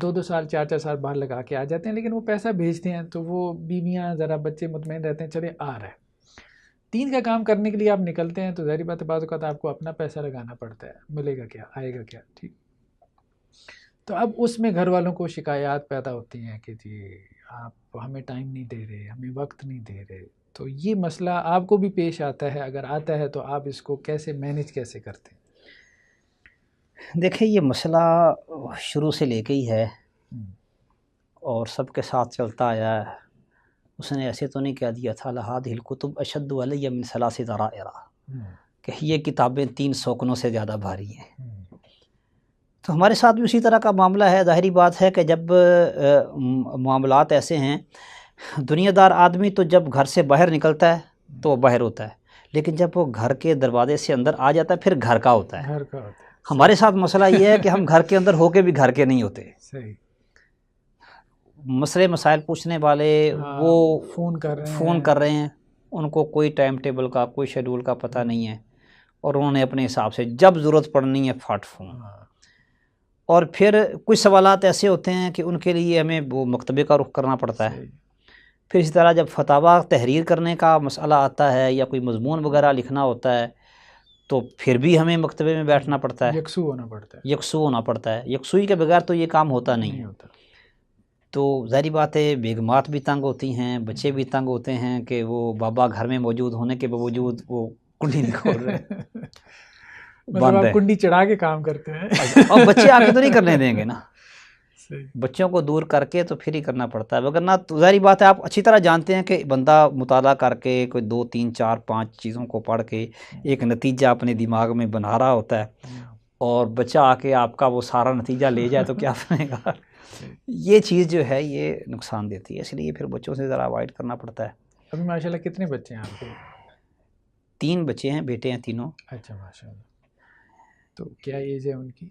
2 سال 4 سال باہر لگا کے آ جاتے ہیں، لیکن وہ پیسہ بھیجتے ہیں تو وہ بیویاں ذرا بچے مطمئن رہتے ہیں چلے آ رہا ہے۔ دین کا کام کرنے کے لیے آپ نکلتے ہیں تو ظاہری بات ہے بعض اوقات آپ کو اپنا پیسہ لگانا پڑتا ہے، ملے گا کیا، آئے گا کیا، ٹھیک۔ تو اب اس میں گھر والوں کو شکایات پیدا ہوتی ہیں کہ جی آپ ہمیں ٹائم نہیں دے رہے، ہمیں وقت نہیں دے رہے، تو یہ مسئلہ آپ کو بھی پیش آتا ہے؟ اگر آتا ہے تو آپ اس کو کیسے مینیج کیسے کرتے ہیں؟ دیکھیں یہ مسئلہ شروع سے لے کے ہی ہے اور سب کے ساتھ چلتا آیا ہے۔ اس نے ایسے تو نہیں کہہ دیا تھا لہٰذہ الکتب اشد علی من ثلاث ذرائع کہ یہ کتابیں 3 سوکنوں سے زیادہ بھاری ہیں، تو ہمارے ساتھ بھی اسی طرح کا معاملہ ہے۔ ظاہری بات ہے کہ جب معاملات ایسے ہیں، دنیا دار آدمی تو جب گھر سے باہر نکلتا ہے تو وہ باہر ہوتا ہے، لیکن جب وہ گھر کے دروازے سے اندر آ جاتا ہے پھر گھر کا ہوتا ہے۔ گھر کا ہوتا ہے۔ ہمارے ساتھ مسئلہ یہ ہے کہ ہم گھر کے اندر ہو کے بھی گھر کے نہیں ہوتے۔ صحیح۔ مسئلے مسائل پوچھنے والے وہ فون کر رہے ہیں، ان کو کوئی ٹائم ٹیبل کا کوئی شیڈول کا پتہ نہیں ہے، اور انہوں نے اپنے حساب سے جب ضرورت پڑنی ہے فٹ فون۔ اور پھر کچھ سوالات ایسے ہوتے ہیں کہ ان کے لیے ہمیں وہ مکتبے کا رخ کرنا پڑتا ہے۔ پھر اسی طرح جب فتاویٰ تحریر کرنے کا مسئلہ آتا ہے یا کوئی مضمون وغیرہ لکھنا ہوتا ہے تو پھر بھی ہمیں مکتبے میں بیٹھنا پڑتا ہے، یکسو ہونا پڑتا ہے، یکسو ہونا پڑتا ہے۔ یکسوئی کے بغیر تو یہ کام ہوتا نہیں ہے۔ تو ظاہری بات ہے بیگمات بھی تنگ ہوتی ہیں، بچے بھی تنگ ہوتے ہیں کہ وہ بابا گھر میں موجود ہونے کے باوجود وہ کنڈی نہیں کھول رہے۔ مطلب آپ کنڈی چڑھا کے کام کرتے ہیں اور بچے آ کے تو نہیں کرنے دیں گے نا، صحیح. بچوں کو دور کر کے تو پھر ہی کرنا پڑتا ہے، وگرنہ تو ظاہری بات ہے آپ اچھی طرح جانتے ہیں کہ بندہ مطالعہ کر کے کوئی 2 3 4 5 چیزوں کو پڑھ کے ایک نتیجہ اپنے دماغ میں بنا رہا ہوتا ہے، اور بچہ آ کے آپ کا وہ سارا نتیجہ لے جائے تو کیا بنے گا. یہ چیز جو ہے یہ نقصان دیتی ہے، اس لیے پھر بچوں سے ذرا اوائڈ کرنا پڑتا ہے. ابھی ماشاء اللہ کتنے بچے ہیں آپ کے؟ 3 بچے ہیں، بیٹے ہیں تینوں. اچھا ماشاء اللہ. تو کیا ایج ہے ان کی؟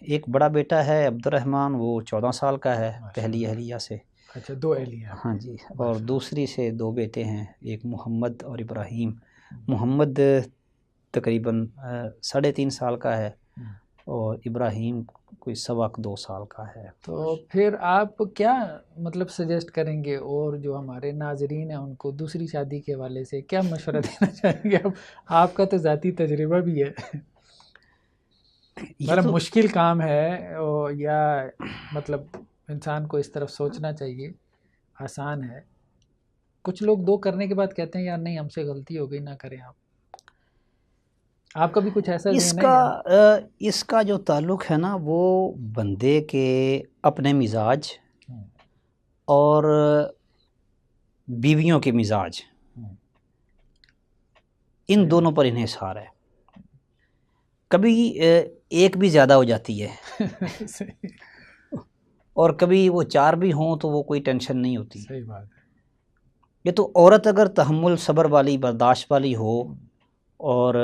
ایک بڑا بیٹا ہے عبد الرحمن، وہ 14 سال کا ہے پہلی اہلیہ سے. اچھا 2 اہلیہ. ہاں جی. اور دوسری سے 2 بیٹے ہیں، ایک محمد اور ابراہیم. محمد تقریباً 3.5 سال کا ہے، اور ابراہیم کوئی 2.25 سال کا ہے. تو پھر آپ کیا مطلب سجیسٹ کریں گے، اور جو ہمارے ناظرین ہیں ان کو دوسری شادی کے حوالے سے کیا مشورہ دینا چاہیں گے؟ آپ کا تو ذاتی تجربہ بھی ہے، مطلب مشکل کام ہے یا مطلب انسان کو اس طرف سوچنا چاہیے، آسان ہے؟ کچھ لوگ 2 کرنے کے بعد کہتے ہیں یار نہیں ہم سے غلطی ہو گئی، نہ کریں. آپ کا بھی کچھ ایسا ذہن ہے؟ اس کا جو تعلق ہے نا وہ بندے کے اپنے مزاج اور بیویوں کے مزاج، ان دونوں پر انحصار ہے. کبھی ایک بھی زیادہ ہو جاتی ہے اور کبھی وہ 4 بھی ہوں تو وہ کوئی ٹینشن نہیں ہوتی. صحیح بات ہے. یہ تو عورت اگر تحمل صبر والی، برداشت والی ہو اور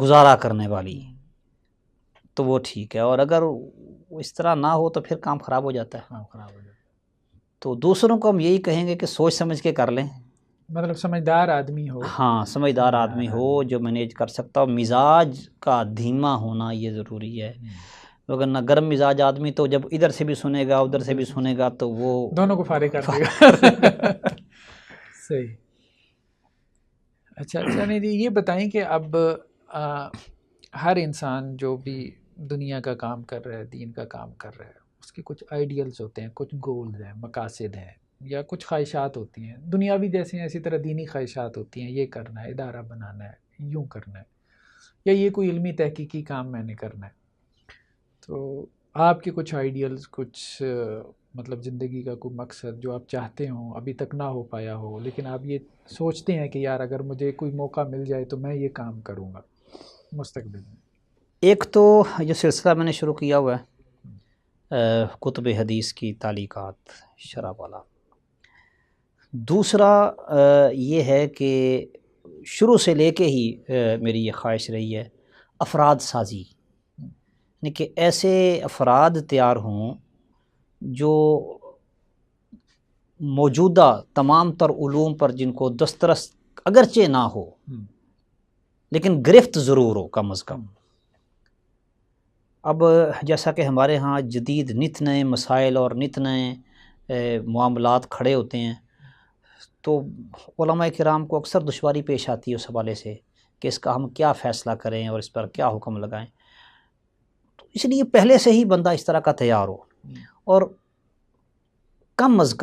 گزارا کرنے والی تو وہ ٹھیک ہے، اور اگر اس طرح نہ ہو تو پھر کام خراب ہو جاتا ہے. تو دوسروں کو ہم یہی کہیں گے کہ سوچ سمجھ کے کر لیں، مطلب سمجھدار آدمی ہو. ہاں سمجھدار آدمی ہو جو مینیج کر سکتا ہو. مزاج کا دھیما ہونا یہ ضروری ہے، وگرنہ گرم مزاج آدمی تو جب ادھر سے بھی سنے گا ادھر سے بھی سنے گا تو وہ دونوں کو فارغ کر دے گا. صحیح. اچھا نہیں جی، یہ بتائیں کہ اب ہر انسان جو بھی دنیا کا کام کر رہا ہے، دین کا کام کر رہا ہے، اس کے کچھ آئیڈیلز ہوتے ہیں، کچھ گولز ہیں، مقاصد ہیں، یا کچھ خواہشات ہوتی ہیں دنیاوی جیسے ہیں، اسی طرح دینی خواہشات ہوتی ہیں، یہ کرنا ہے، ادارہ بنانا ہے، یوں کرنا ہے، یا یہ کوئی علمی تحقیقی کام میں نے کرنا ہے. تو آپ کے کچھ آئیڈیلز، کچھ مطلب زندگی کا کوئی مقصد جو آپ چاہتے ہوں ابھی تک نہ ہو پایا ہو، لیکن آپ یہ سوچتے ہیں کہ یار اگر مجھے کوئی موقع مل جائے تو میں یہ کام کروں گا مستقبل میں؟ ایک تو جو سلسلہ میں نے شروع کیا ہوا ہے کتب حدیث کی تعلیقات شرح والا. دوسرا یہ ہے کہ شروع سے لے کے ہی میری یہ خواہش رہی ہے افراد سازی، یعنی کہ ایسے افراد تیار ہوں جو موجودہ تمام تر علوم پر جن کو دسترس اگرچہ نہ ہو لیکن گرفت ضرور ہو کم از کم. اب جیسا کہ ہمارے ہاں جدید نت نئے مسائل اور نت نئے معاملات کھڑے ہوتے ہیں، تو علماء کرام کو اکثر دشواری پیش آتی ہے اس حوالے سے کہ اس کا ہم کیا فیصلہ کریں اور اس پر کیا حکم لگائیں. تو اس لیے پہلے سے ہی بندہ اس طرح کا تیار ہو، اور کم از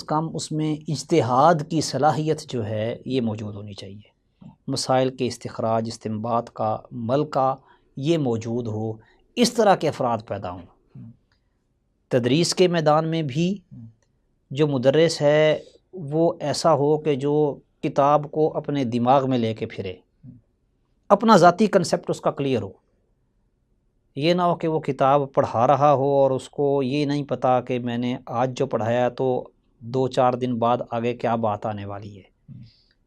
کم اس میں اجتہاد کی صلاحیت جو ہے یہ موجود ہونی چاہیے. مسائل کے استخراج، استنباط کا، عمل کا یہ موجود ہو. اس طرح کے افراد پیدا ہوں. تدریس کے میدان میں بھی جو مدرس ہے وہ ایسا ہو کہ جو کتاب کو اپنے دماغ میں لے کے پھرے، اپنا ذاتی کنسپٹ اس کا کلیئر ہو. یہ نہ ہو کہ وہ کتاب پڑھا رہا ہو اور اس کو یہ نہیں پتا کہ میں نے آج جو پڑھایا تو 2-4 دن بعد آگے کیا بات آنے والی ہے.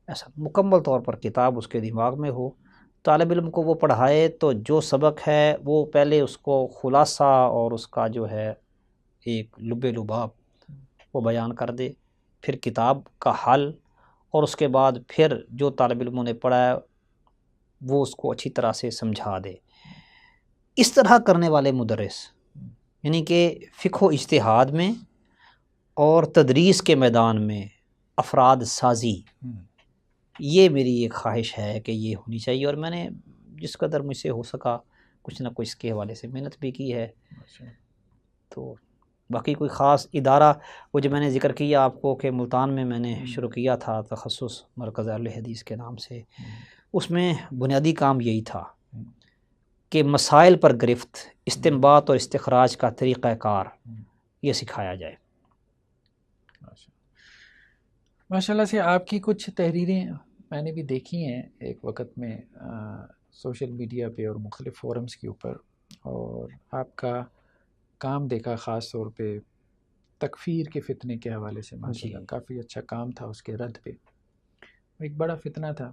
ایسا مکمل طور پر کتاب اس کے دماغ میں ہو. طالب علم کو وہ پڑھائے تو جو سبق ہے وہ پہلے اس کو خلاصہ اور اس کا جو ہے ایک لب لباب وہ بیان کر دے، پھر کتاب کا حل، اور اس کے بعد پھر جو طالب علموں نے پڑھا ہے وہ اس کو اچھی طرح سے سمجھا دے. اس طرح کرنے والے مدرس، یعنی کہ فقہ و اجتہاد میں اور تدریس کے میدان میں افراد سازی، یہ میری ایک خواہش ہے کہ یہ ہونی چاہیے. اور میں نے جس قدر مجھ سے ہو سکا کچھ نہ کچھ اس کے حوالے سے محنت بھی کی ہے. تو باقی کوئی خاص ادارہ، وہ جو میں نے ذکر کیا آپ کو کہ ملتان میں میں نے شروع کیا تھا تخصص مرکز اہل حدیث کے نام سے، اس میں بنیادی کام یہی تھا کہ مسائل پر گرفت، استنباط اور استخراج کا طریقہ کار یہ سکھایا جائے۔ ماشاء اللہ سے آپ کی کچھ تحریریں میں نے بھی دیکھی ہیں ایک وقت میں سوشل میڈیا پہ اور مختلف فورمز کے اوپر، اور آپ کا کام دیکھا خاص طور پہ تکفیر کے فتنے کے حوالے سے، ماشاء اللہ کافی اچھا کام تھا اس کے رد پہ، ایک بڑا فتنہ تھا۔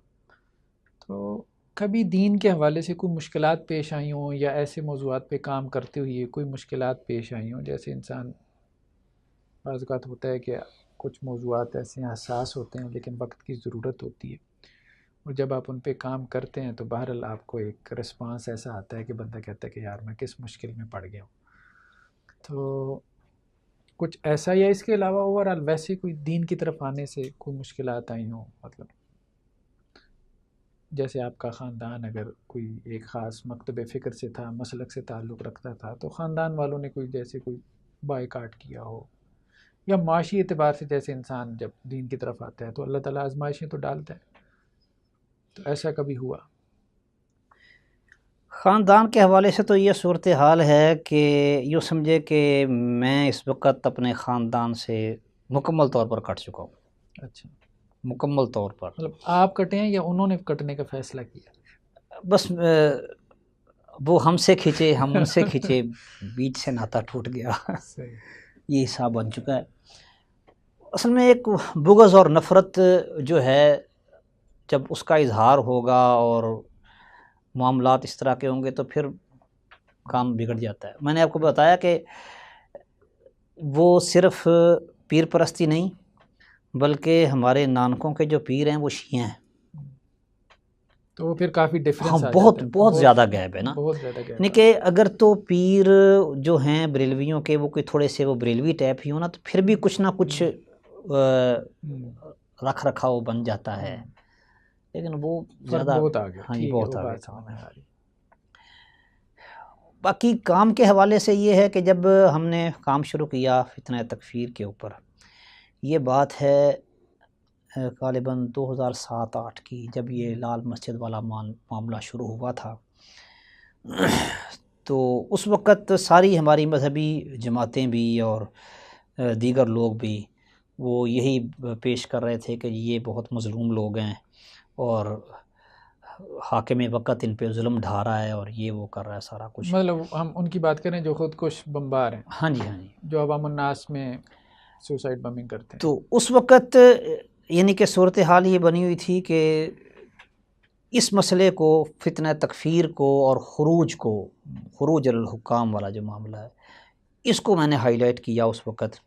تو کبھی دین کے حوالے سے کوئی مشکلات پیش آئی ہوں، یا ایسے موضوعات پہ کام کرتے ہوئے کوئی مشکلات پیش آئی ہوں؟ جیسے انسان بعض اوقات ہوتا ہے کہ کچھ موضوعات ایسے حساس ہوتے ہیں لیکن وقت کی ضرورت ہوتی ہے، اور جب آپ ان پہ کام کرتے ہیں تو بہرحال آپ کو ایک رسپانس ایسا آتا ہے کہ بندہ کہتا ہے کہ یار میں کس مشکل میں پڑ گیا ہوں۔ تو کچھ ایسا، یا اس کے علاوہ اوورآل ویسے کوئی دین کی طرف آنے سے کوئی مشکلات آئی ہوں؟ مطلب جیسے آپ کا خاندان اگر کوئی ایک خاص مکتب فکر سے تھا، مسلک سے تعلق رکھتا تھا، تو خاندان والوں نے کوئی جیسے کوئی بائیکاٹ کیا ہو، یا معاشی اعتبار سے جیسے انسان جب دین کی طرف آتا ہے تو اللہ تعالیٰ آزمائشیں تو ڈالتا ہے، تو ایسا کبھی ہوا؟ خاندان کے حوالے سے تو یہ صورتحال ہے کہ یوں سمجھے کہ میں اس وقت اپنے خاندان سے مکمل طور پر کٹ چکا ہوں۔ اچھا، مکمل طور پر مطلب آپ کٹے ہیں یا انہوں نے کٹنے کا فیصلہ کیا؟ بس وہ ہم سے کھینچے، ہم ان سے کھینچے، بیچ سے ناتا ٹوٹ گیا، یہ حساب بن چکا ہے۔ اصل میں ایک بغض اور نفرت جو ہے، جب اس کا اظہار ہوگا اور معاملات اس طرح کے ہوں گے تو پھر کام بگڑ جاتا ہے۔ میں نے آپ کو بتایا کہ وہ صرف پیر پرستی نہیں بلکہ ہمارے نانکوں کے جو پیر ہیں وہ شیعہ ہیں، تو وہ پھر کافی ڈفرینس ہاں بہت زیادہ گیپ ہے نا، بہت زیادہ گیپ یعنی کہ اگر تو پیر جو ہیں بریلویوں کے وہ کوئی تھوڑے سے وہ بریلوی ٹائپ ہی ہو نا، تو پھر بھی کچھ نہ کچھ رکھ رکھاؤ بن جاتا ہے، لیکن وہ زیادہ بہت آگے، ہاں جی بہت آگے تھا۔ آ رہی۔ باقی کام کے حوالے سے یہ ہے کہ جب ہم نے کام شروع کیا فتنہ تکفیر کے اوپر، یہ بات ہے غالباً 2007-08 کی، جب یہ لال مسجد والا معاملہ شروع ہوا تھا، تو اس وقت ساری ہماری مذہبی جماعتیں بھی اور دیگر لوگ بھی وہ یہی پیش کر رہے تھے کہ یہ بہت مظلوم لوگ ہیں اور حاکم وقت ان پہ ظلم ڈھا رہا ہے اور یہ وہ کر رہا ہے سارا کچھ۔ مطلب ہم ان کی بات کریں جو خودکش بمبار ہیں، ہاں جی ہاں جی، جو عوام الناس میں سوسائڈ بمنگ کرتے ہیں۔ تو اس وقت یعنی کہ صورتحال یہ بنی ہوئی تھی کہ اس مسئلے کو، فتنہ تکفیر کو اور خروج علی الحکام والا جو معاملہ ہے، اس کو میں نے ہائی لائٹ کیا اس وقت۔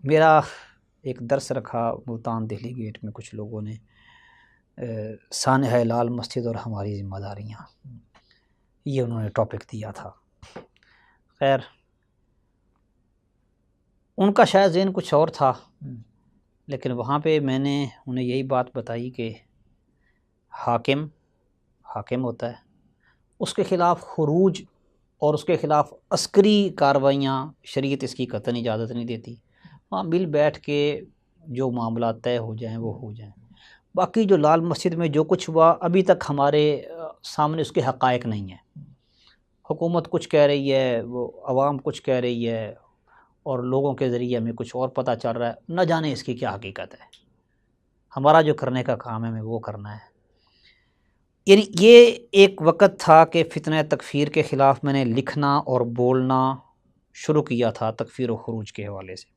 میرا ایک درس رکھا ملتان دہلی گیٹ میں، کچھ لوگوں نے سانحہ لال مسجد اور ہماری ذمہ داریاں، یہ انہوں نے ٹاپک دیا تھا۔ خیر ان کا شاید ذہن کچھ اور تھا، لیکن وہاں پہ میں نے انہیں یہی بات بتائی کہ حاکم ہوتا ہے، اس کے خلاف خروج اور اس کے خلاف عسکری کارروائیاں شریعت اس کی قطعاً اجازت نہیں دیتی۔ وہاں مل بیٹھ کے جو معاملات طے ہو جائیں وہ ہو جائیں۔ باقی جو لال مسجد میں جو کچھ ہوا، ابھی تک ہمارے سامنے اس کے حقائق نہیں ہیں۔ حکومت کچھ کہہ رہی ہے، وہ عوام کچھ کہہ رہی ہے، اور لوگوں کے ذریعے ہمیں کچھ اور پتہ چل رہا ہے، نہ جانے اس کی کیا حقیقت ہے۔ ہمارا جو کرنے کا کام ہے ہمیں وہ کرنا ہے۔ یعنی یہ ایک وقت تھا کہ فتنہ تکفیر کے خلاف میں نے لکھنا اور بولنا شروع کیا تھا تکفیر و خروج کے حوالے سے،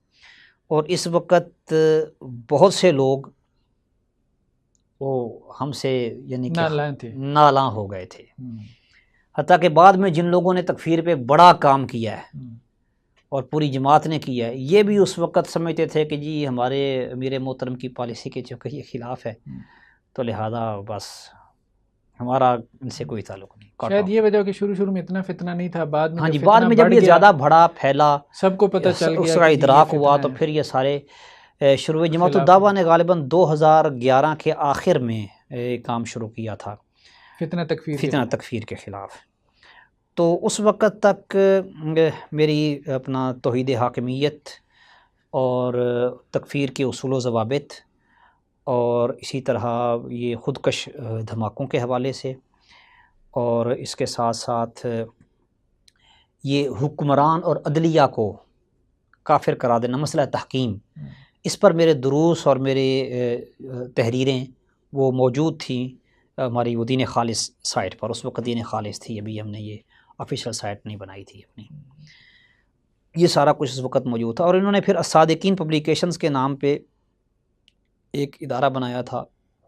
اور اس وقت بہت سے لوگ وہ ہم سے یعنی کہ نالاں ہو گئے تھے، حتیٰ کہ بعد میں جن لوگوں نے تکفیر پہ بڑا کام کیا ہے اور پوری جماعت نے کیا ہے، یہ بھی اس وقت سمجھتے تھے کہ جی ہمارے امیر محترم کی پالیسی کے چونکہ یہ خلاف ہے تو لہذا بس ہمارا ان سے کوئی تعلق نہیں۔ شاید یہ وجہ کہ شروع میں اتنا فتنہ نہیں تھا، بعد میں ہاں جی، بعد میں جب یہ زیادہ بڑا پھیلا، سب کو پتہ چل گیا، اس کا ادراک ہوا، تو پھر یہ سارے شروع جماعت الدعوہ نے غالباً 2011 کے آخر میں کام شروع کیا تھا فتنہ تکفیر کے خلاف۔ تو اس وقت تک میری اپنا توحید حاکمیت اور تکفیر کے اصول و ضوابط اور اسی طرح یہ خودکش دھماکوں کے حوالے سے اور اس کے ساتھ ساتھ یہ حکمران اور عدلیہ کو کافر قرار دینا، مسئلہ تحکیم، اس پر میرے دروس اور میرے تحریریں وہ موجود تھیں ہماری وہ دین خالص سائٹ پر. اس وقت دین خالص تھی، ابھی ہم نے یہ آفیشیل سائٹ نہیں بنائی تھی اپنی. یہ سارا کچھ اس وقت موجود تھا. اور انہوں نے پھر الصادقین پبلیکیشنز کے نام پہ ایک ادارہ بنایا تھا،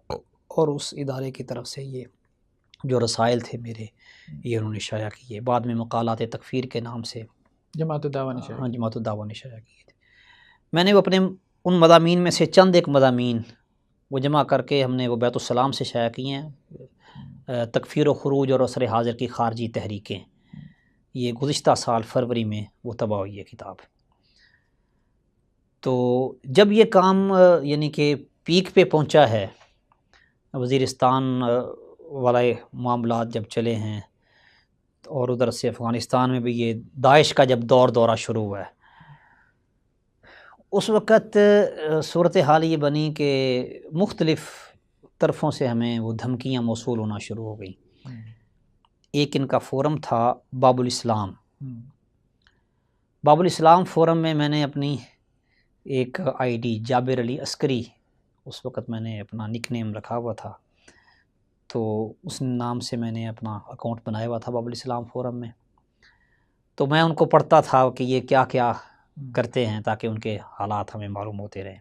اور اس ادارے کی طرف سے یہ جو رسائل تھے میرے یہ انہوں نے شائع کیے. بعد میں مقالات تکفیر کے نام سے جماعت الدعوہ نے شائع، ہاں جماعت الدعوہ نے شائع کیے تھے. میں نے وہ اپنے ان مضامین میں سے چند ایک مضامین وہ جمع کر کے ہم نے وہ بیت السلام سے شائع کیے ہیں. تکفیر و خروج اور عصر حاضر کی خارجی تحریکیں، یہ گزشتہ سال فروری میں وہ طبع ہوئی ہے کتاب. تو جب یہ کام یعنی کہ پیک پہ پہنچا ہے، وزیرستان والے معاملات جب چلے ہیں، اور ادھر سے افغانستان میں بھی یہ داعش کا جب دورہ شروع ہوا ہے، اس وقت صورتحال یہ بنی کہ مختلف طرفوں سے ہمیں وہ دھمکیاں موصول ہونا شروع ہو گئیں. ایک ان کا فورم تھا باب الاسلام. باب الاسلام فورم میں نے اپنی ایک آئی ڈی جابر علی عسکری، اس وقت میں نے اپنا نک نیم رکھا ہوا تھا، تو اس نام سے میں نے اپنا اکاؤنٹ بنایا ہوا تھا باب الاسلام فورم میں. تو میں ان کو پڑھتا تھا کہ یہ کیا کیا کرتے ہیں تاکہ ان کے حالات ہمیں معلوم ہوتے رہیں.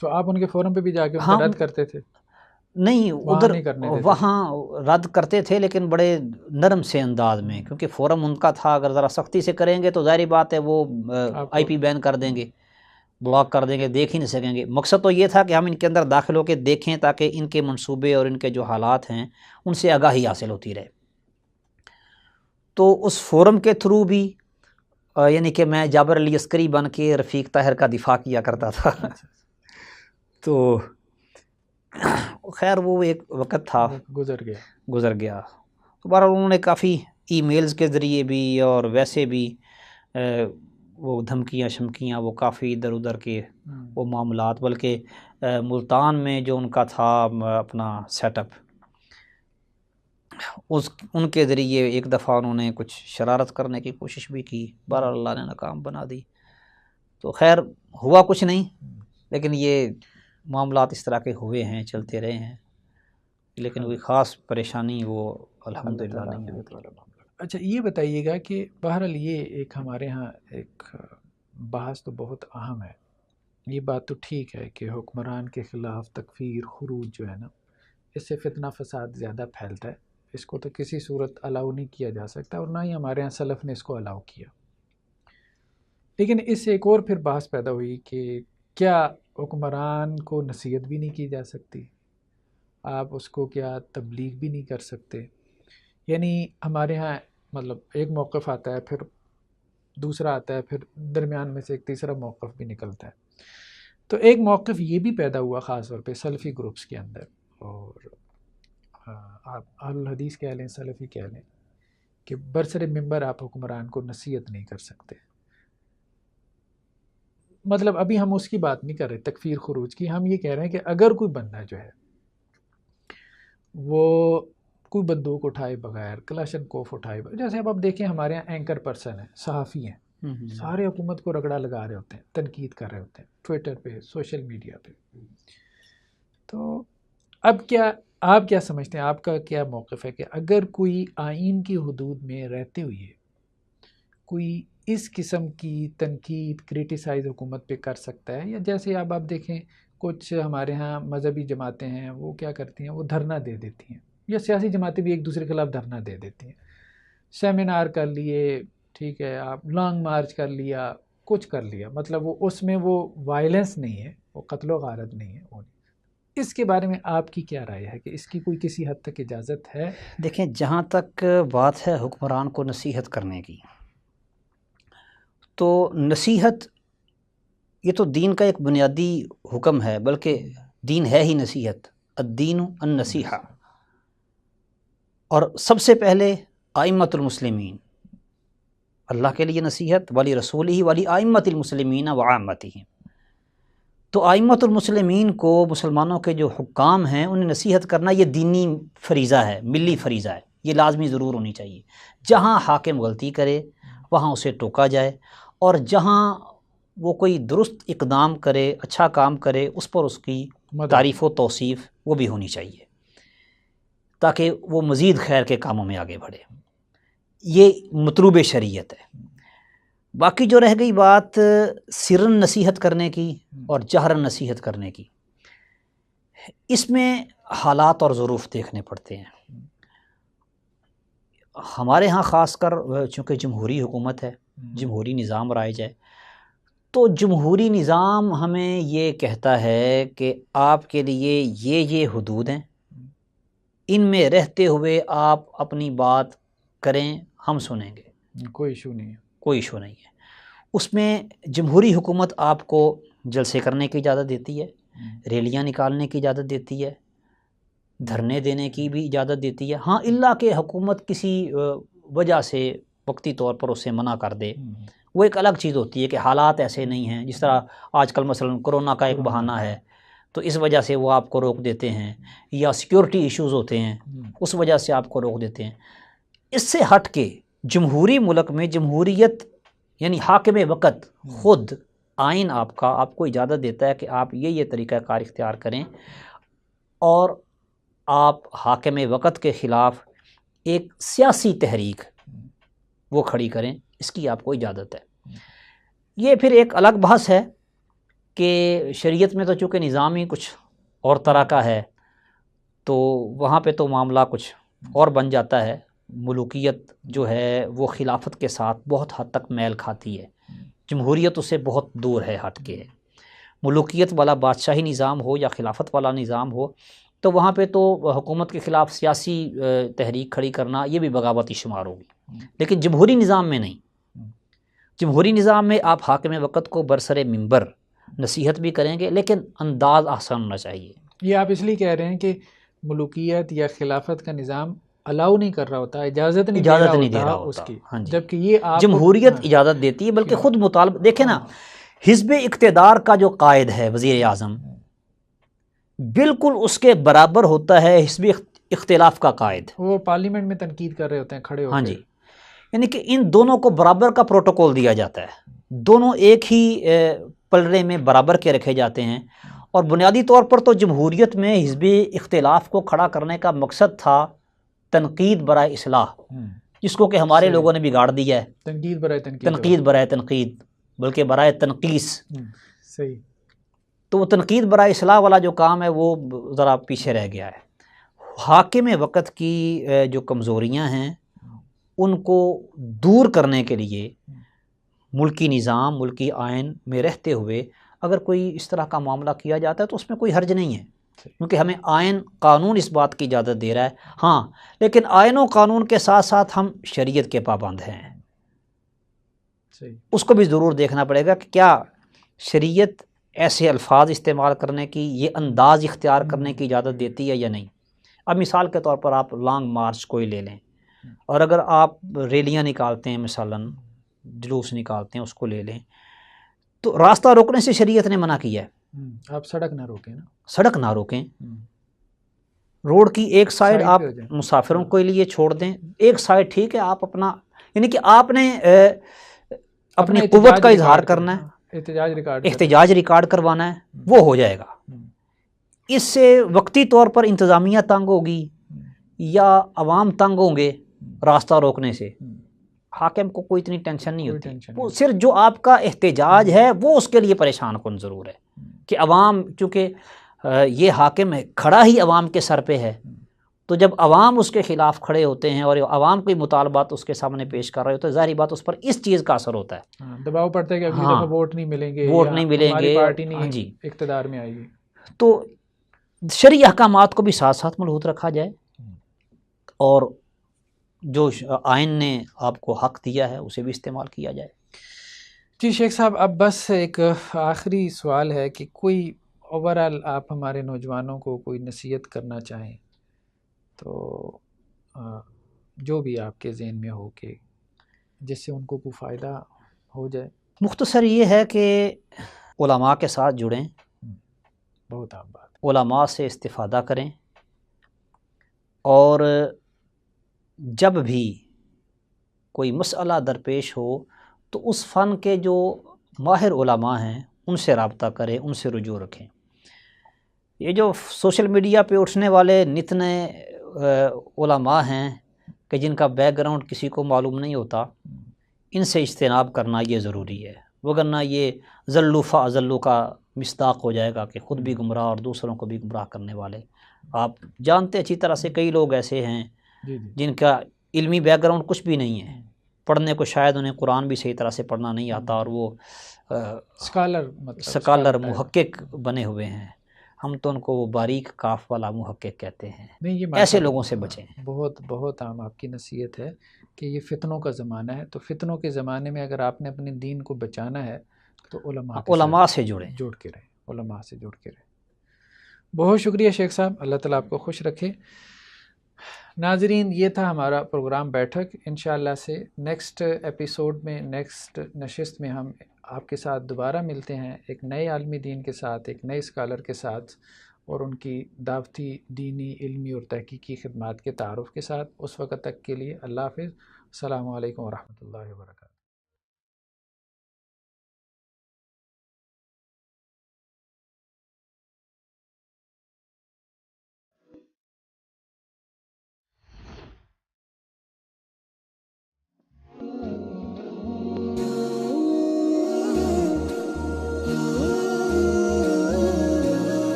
تو آپ ان کے فورم پہ بھی جا کے ان کو رد کرتے تھے؟ نہیں، ادھر نہیں کرنے دیتے؟ وہاں رد کرتے تھے لیکن بڑے نرم سے انداز میں، کیونکہ فورم ان کا تھا، اگر ذرا سختی سے کریں گے تو ظاہری بات ہے وہ آئی پی بین کر دیں گے، بلاک کر دیں گے، دیکھ ہی نہیں سکیں گے. مقصد تو یہ تھا کہ ہم ان کے اندر داخل ہو کے دیکھیں تاکہ ان کے منصوبے اور ان کے جو حالات ہیں ان سے آگاہی حاصل ہوتی رہے. تو اس فورم کے تھرو بھی یعنی کہ میں جابر علی عسکری بن کے رفیق طاہر کا دفاع کیا کرتا تھا. تو خیر وہ ایک وقت تھا، گزر گیا. تو بہرحال انہوں نے کافی ای میلز کے ذریعے بھی اور ویسے بھی وہ دھمکیاں شمکیاں وہ کافی ادھر ادھر کے وہ معاملات، بلکہ ملتان میں جو ان کا تھا اپنا سیٹ اپ، ان کے ذریعے ایک دفعہ انہوں نے کچھ شرارت کرنے کی کوشش بھی کی، بہرحال اللہ نے ناکام بنا دی. تو خیر ہوا کچھ نہیں، لیکن یہ معاملات اس طرح کے ہوئے ہیں، چلتے رہے ہیں، لیکن کوئی خاص پریشانی وہ الحمدللہ نہیں ہوتی. اچھا یہ بتائیے گا کہ بہرحال یہ ایک ہمارے ہاں ایک بحث تو بہت اہم ہے. یہ بات تو ٹھیک ہے کہ حکمران کے خلاف تکفیر خروج جو ہے نا، اس سے فتنہ فساد زیادہ پھیلتا ہے. اس کو تو کسی صورت الاؤ نہیں کیا جا سکتا، اور نہ ہی ہمارے ہاں سلف نے اس کو الاؤ کیا. لیکن اس سے ایک اور پھر بحث پیدا ہوئی کہ کیا حکمران کو نصیحت بھی نہیں کی جا سکتی، آپ اس کو کیا تبلیغ بھی نہیں کر سکتے. یعنی ہمارے ہاں مطلب ایک موقف آتا ہے، پھر دوسرا آتا ہے، پھر درمیان میں سے ایک تیسرا موقف بھی نکلتا ہے. تو ایک موقف یہ بھی پیدا ہوا خاص طور پہ سلفی گروپس کے اندر، اور آپ اہل الحدیث کہہ لیں، سلفی کہہ لیں، کہ برسر ممبر آپ حکمران کو نصیحت نہیں کر سکتے. مطلب ابھی ہم اس کی بات نہیں کر رہے تکفیر خروج کی، ہم یہ کہہ رہے ہیں کہ اگر کوئی بندہ جو ہے وہ کوئی بندوق اٹھائے بغیر، کلاشن کوف اٹھائے بغیر، جیسے اب آپ دیکھیں ہمارے یہاں اینکر پرسن ہیں، صحافی ہیں، سارے حکومت کو رگڑا لگا رہے ہوتے ہیں، تنقید کر رہے ہوتے ہیں ٹویٹر پہ، سوشل میڈیا پہ. تو اب کیا آپ کیا سمجھتے ہیں، آپ کا کیا موقف ہے کہ اگر کوئی آئین کی حدود میں رہتے ہوئے کوئی اس قسم کی تنقید کرٹیسائز حکومت پہ کر سکتا ہے، یا جیسے اب آپ دیکھیں کچھ ہمارے ہاں مذہبی جماعتیں ہیں وہ کیا کرتی ہیں، وہ دھرنا دے دیتی ہیں، یا سیاسی جماعتیں بھی ایک دوسرے کے خلاف دھرنا دے دیتی ہیں، سیمینار کر لیے، ٹھیک ہے، آپ لانگ مارچ کر لیا، کچھ کر لیا، مطلب وہ اس میں وہ وائلنس نہیں ہے، وہ قتل و غارت نہیں ہے. اس کے بارے میں آپ کی کیا رائے ہے کہ اس کی کوئی کسی حد تک اجازت ہے؟ دیکھیں جہاں تک بات ہے حکمران کو نصیحت کرنے کی، تو نصیحت یہ تو دین کا ایک بنیادی حکم ہے، بلکہ دین ہے ہی نصیحت، الدین النصیحہ. اور سب سے پہلے ائمۃ المسلمین، اللہ کے لیے نصیحت، ولی رسولہ ولی ائمۃ المسلمین وعامتہم. تو ائمۃ المسلمین کو، مسلمانوں کے جو حکام ہیں، انہیں نصیحت کرنا یہ دینی فریضہ ہے، ملی فریضہ ہے. یہ لازمی ضرور ہونی چاہیے۔ جہاں حاکم غلطی کرے وہاں اسے ٹوکا جائے، اور جہاں وہ کوئی درست اقدام کرے، اچھا کام کرے، اس پر اس کی تعریف و توصیف وہ بھی ہونی چاہیے، تاکہ وہ مزید خیر کے کاموں میں آگے بڑھے۔ یہ مطلوب شریعت ہے۔ باقی جو رہ گئی بات سرن نصیحت کرنے کی اور جہرن نصیحت کرنے کی، اس میں حالات اور ظروف دیکھنے پڑتے ہیں۔ ہمارے ہاں خاص کر چونکہ جمہوری حکومت ہے، جمہوری نظام رائج ہے، تو جمہوری نظام ہمیں یہ کہتا ہے کہ آپ کے لیے یہ حدود ہیں، ان میں رہتے ہوئے آپ اپنی بات کریں، ہم سنیں گے، کوئی ایشو نہیں ہے، کوئی ایشو نہیں ہے۔ اس میں جمہوری حکومت آپ کو جلسے کرنے کی اجازت دیتی ہے، ریلیاں نکالنے کی اجازت دیتی ہے، دھرنے دینے کی بھی اجازت دیتی ہے۔ ہاں اللہ کہ حکومت کسی وجہ سے وقتی طور پر اسے منع کر دے، وہ ایک الگ چیز ہوتی ہے کہ حالات ایسے نہیں ہیں، جس طرح آج کل مثلا کرونا کا ایک بہانہ ہے تو اس وجہ سے وہ آپ کو روک دیتے ہیں، یا سیکیورٹی ایشوز ہوتے ہیں اس وجہ سے آپ کو روک دیتے ہیں۔ اس سے ہٹ کے جمہوری ملک میں جمہوریت یعنی حاکم وقت خود آئین آپ کو اجازت دیتا ہے کہ آپ یہ طریقہ کار اختیار کریں، اور آپ حاکم وقت کے خلاف ایک سیاسی تحریک وہ کھڑی کریں، اس کی آپ کو اجازت ہے۔ یہ پھر ایک الگ بحث ہے کہ شریعت میں تو چونکہ نظام ہی کچھ اور طرح کا ہے، تو وہاں پہ تو معاملہ کچھ اور بن جاتا ہے۔ ملوکیت جو ہے وہ خلافت کے ساتھ بہت حد تک میل کھاتی ہے، جمہوریت اس سے بہت دور ہے، ہٹ کے ہے۔ ملوکیت والا بادشاہی نظام ہو یا خلافت والا نظام ہو، تو وہاں پہ تو حکومت کے خلاف سیاسی تحریک کھڑی کرنا یہ بھی بغاوتی شمار ہوگی، لیکن جمہوری نظام میں نہیں۔ جمہوری نظام میں آپ حاکم وقت کو برسر منبر نصیحت بھی کریں گے، لیکن انداز احسن ہونا چاہیے۔ یہ آپ اس لیے کہہ رہے ہیں کہ ملوکیت یا خلافت کا نظام الاؤ نہیں کر رہا ہوتا، اجازت نہیں دے رہا ہوتا اس کی، جبکہ یہ آپ جمہوریت اجازت دیتی ہے، بلکہ خود مطالبہ دیکھیں نا، حزب اقتدار کا جو قائد ہے وزیر اعظم، بالکل اس کے برابر ہوتا ہے حزب اختلاف کا قائد۔ وہ پارلیمنٹ میں تنقید کر رہے ہوتے ہیں کھڑے ہو کے۔ ہاں جی، یعنی کہ ان دونوں کو برابر کا پروٹوکول دیا جاتا ہے، دونوں ایک ہی پلڑے میں برابر کے رکھے جاتے ہیں۔ اور بنیادی طور پر تو جمہوریت میں حزب اختلاف کو کھڑا کرنے کا مقصد تھا تنقید برائے اصلاح، جس کو کہ ہمارے لوگوں نے بگاڑ دیا ہے، تنقید برائے تنقید، بلکہ برائے تنقیص۔ صحیح۔ تو وہ تنقید برائے اصلاح والا جو کام ہے وہ ذرا پیچھے رہ گیا ہے۔ حاکم وقت کی جو کمزوریاں ہیں ان کو دور کرنے کے لیے ملکی نظام، ملکی آئین میں رہتے ہوئے اگر کوئی اس طرح کا معاملہ کیا جاتا ہے تو اس میں کوئی حرج نہیں ہے، کیونکہ ہمیں آئین قانون اس بات کی اجازت دے رہا ہے۔ ہاں، لیکن آئین و قانون کے ساتھ ساتھ ہم شریعت کے پابند ہیں، اس کو بھی ضرور دیکھنا پڑے گا کہ کیا شریعت ایسے الفاظ استعمال کرنے کی، یہ انداز اختیار کرنے کی اجازت دیتی ہے یا نہیں۔ اب مثال کے طور پر آپ لانگ مارچ کوئی لے لیں، اور اگر آپ ریلیاں نکالتے ہیں، مثلاً جلوس نکالتے ہیں، اس کو لے لیں، تو راستہ روکنے سے شریعت نے منع کیا ہے۔ آپ سڑک نہ روکیں نا، سڑک نہ روکیں، روڈ کی ایک سائڈ آپ مسافروں کے لیے چھوڑ دیں، ایک سائڈ ٹھیک ہے، آپ اپنا یعنی کہ آپ نے اپنی قوت کا اظہار کرنا ہے، احتجاج ریکارڈ کروانا ہے، وہ ہو جائے گا۔ اس سے وقتی طور پر انتظامیہ تنگ ہوگی یا عوام تنگ ہوں گے راستہ روکنے سے، حاکم کو کوئی اتنی ٹینشن نہیں ہوتی، وہ صرف جو آپ کا احتجاج ہے وہ اس کے لیے پریشان کن ضرور ہے کہ عوام، چونکہ یہ حاکم ہے کھڑا ہی عوام کے سر پہ ہے، تو جب عوام اس کے خلاف کھڑے ہوتے ہیں اور عوام کوئی مطالبات اس کے سامنے پیش کر رہے ہوتے ہیں، ظاہری بات اس پر اس چیز کا اثر ہوتا ہے، دباؤ پڑتا ہے کہ اگلی دفعہ ووٹ نہیں ملیں گے، ہماری پارٹی نہیں اقتدار میں آئے گی۔ تو شرعی احکامات کو بھی ساتھ ساتھ ملحوظ رکھا جائے، اور جو آئین نے آپ کو حق دیا ہے اسے بھی استعمال کیا جائے۔ جی شیخ صاحب، اب بس ایک آخری سوال ہے کہ کوئی اوورال آپ ہمارے نوجوانوں کو کوئی نصیحت کرنا چاہیں تو جو بھی آپ کے ذہن میں ہو کہ جس سے ان کو کوئی فائدہ ہو جائے۔ مختصر یہ ہے کہ علماء کے ساتھ جڑیں، بہت عام بات، علماء سے استفادہ کریں، اور جب بھی کوئی مسئلہ درپیش ہو تو اس فن کے جو ماہر علماء ہیں ان سے رابطہ کریں، ان سے رجوع رکھیں۔ یہ جو سوشل میڈیا پہ اٹھنے والے نت نئے علماء ہیں کہ جن کا بیک گراؤنڈ کسی کو معلوم نہیں ہوتا، ان سے اجتناب کرنا یہ ضروری ہے، وگرنہ یہ ضلوا فاضلوا کا مصداق ہو جائے گا کہ خود بھی گمراہ اور دوسروں کو بھی گمراہ کرنے والے۔ آپ جانتے اچھی طرح سے کئی لوگ ایسے ہیں جن کا علمی بیک گراؤنڈ کچھ بھی نہیں ہے، پڑھنے کو شاید انہیں قرآن بھی صحیح طرح سے پڑھنا نہیں آتا، اور وہ سکالر محقق بنے ہوئے ہیں۔ ہم تو ان کو وہ باریک کاف والا محقق کہتے ہیں۔ ایسے لوگوں سے بچیں۔ بہت بہت عام آپ کی نصیحت ہے کہ یہ فتنوں کا زمانہ ہے، تو فتنوں کے زمانے میں اگر آپ نے اپنے دین کو بچانا ہے تو علماء سے جڑیں، جڑ کے رہیں، علماء سے جڑ کے رہیں۔ بہت شکریہ شیخ صاحب، اللہ تعالیٰ آپ کو خوش رکھے۔ ناظرین، یہ تھا ہمارا پروگرام بیٹھک۔ انشاءاللہ سے نیکسٹ ایپیسوڈ میں، نیکسٹ نشست میں ہم آپ کے ساتھ دوبارہ ملتے ہیں، ایک نئے عالم دین کے ساتھ، ایک نئے اسکالر کے ساتھ، اور ان کی دعوتی، دینی، علمی اور تحقیقی خدمات کے تعارف کے ساتھ۔ اس وقت تک کے لیے اللہ حافظ، السلام علیکم ورحمۃ اللہ وبرکاتہ۔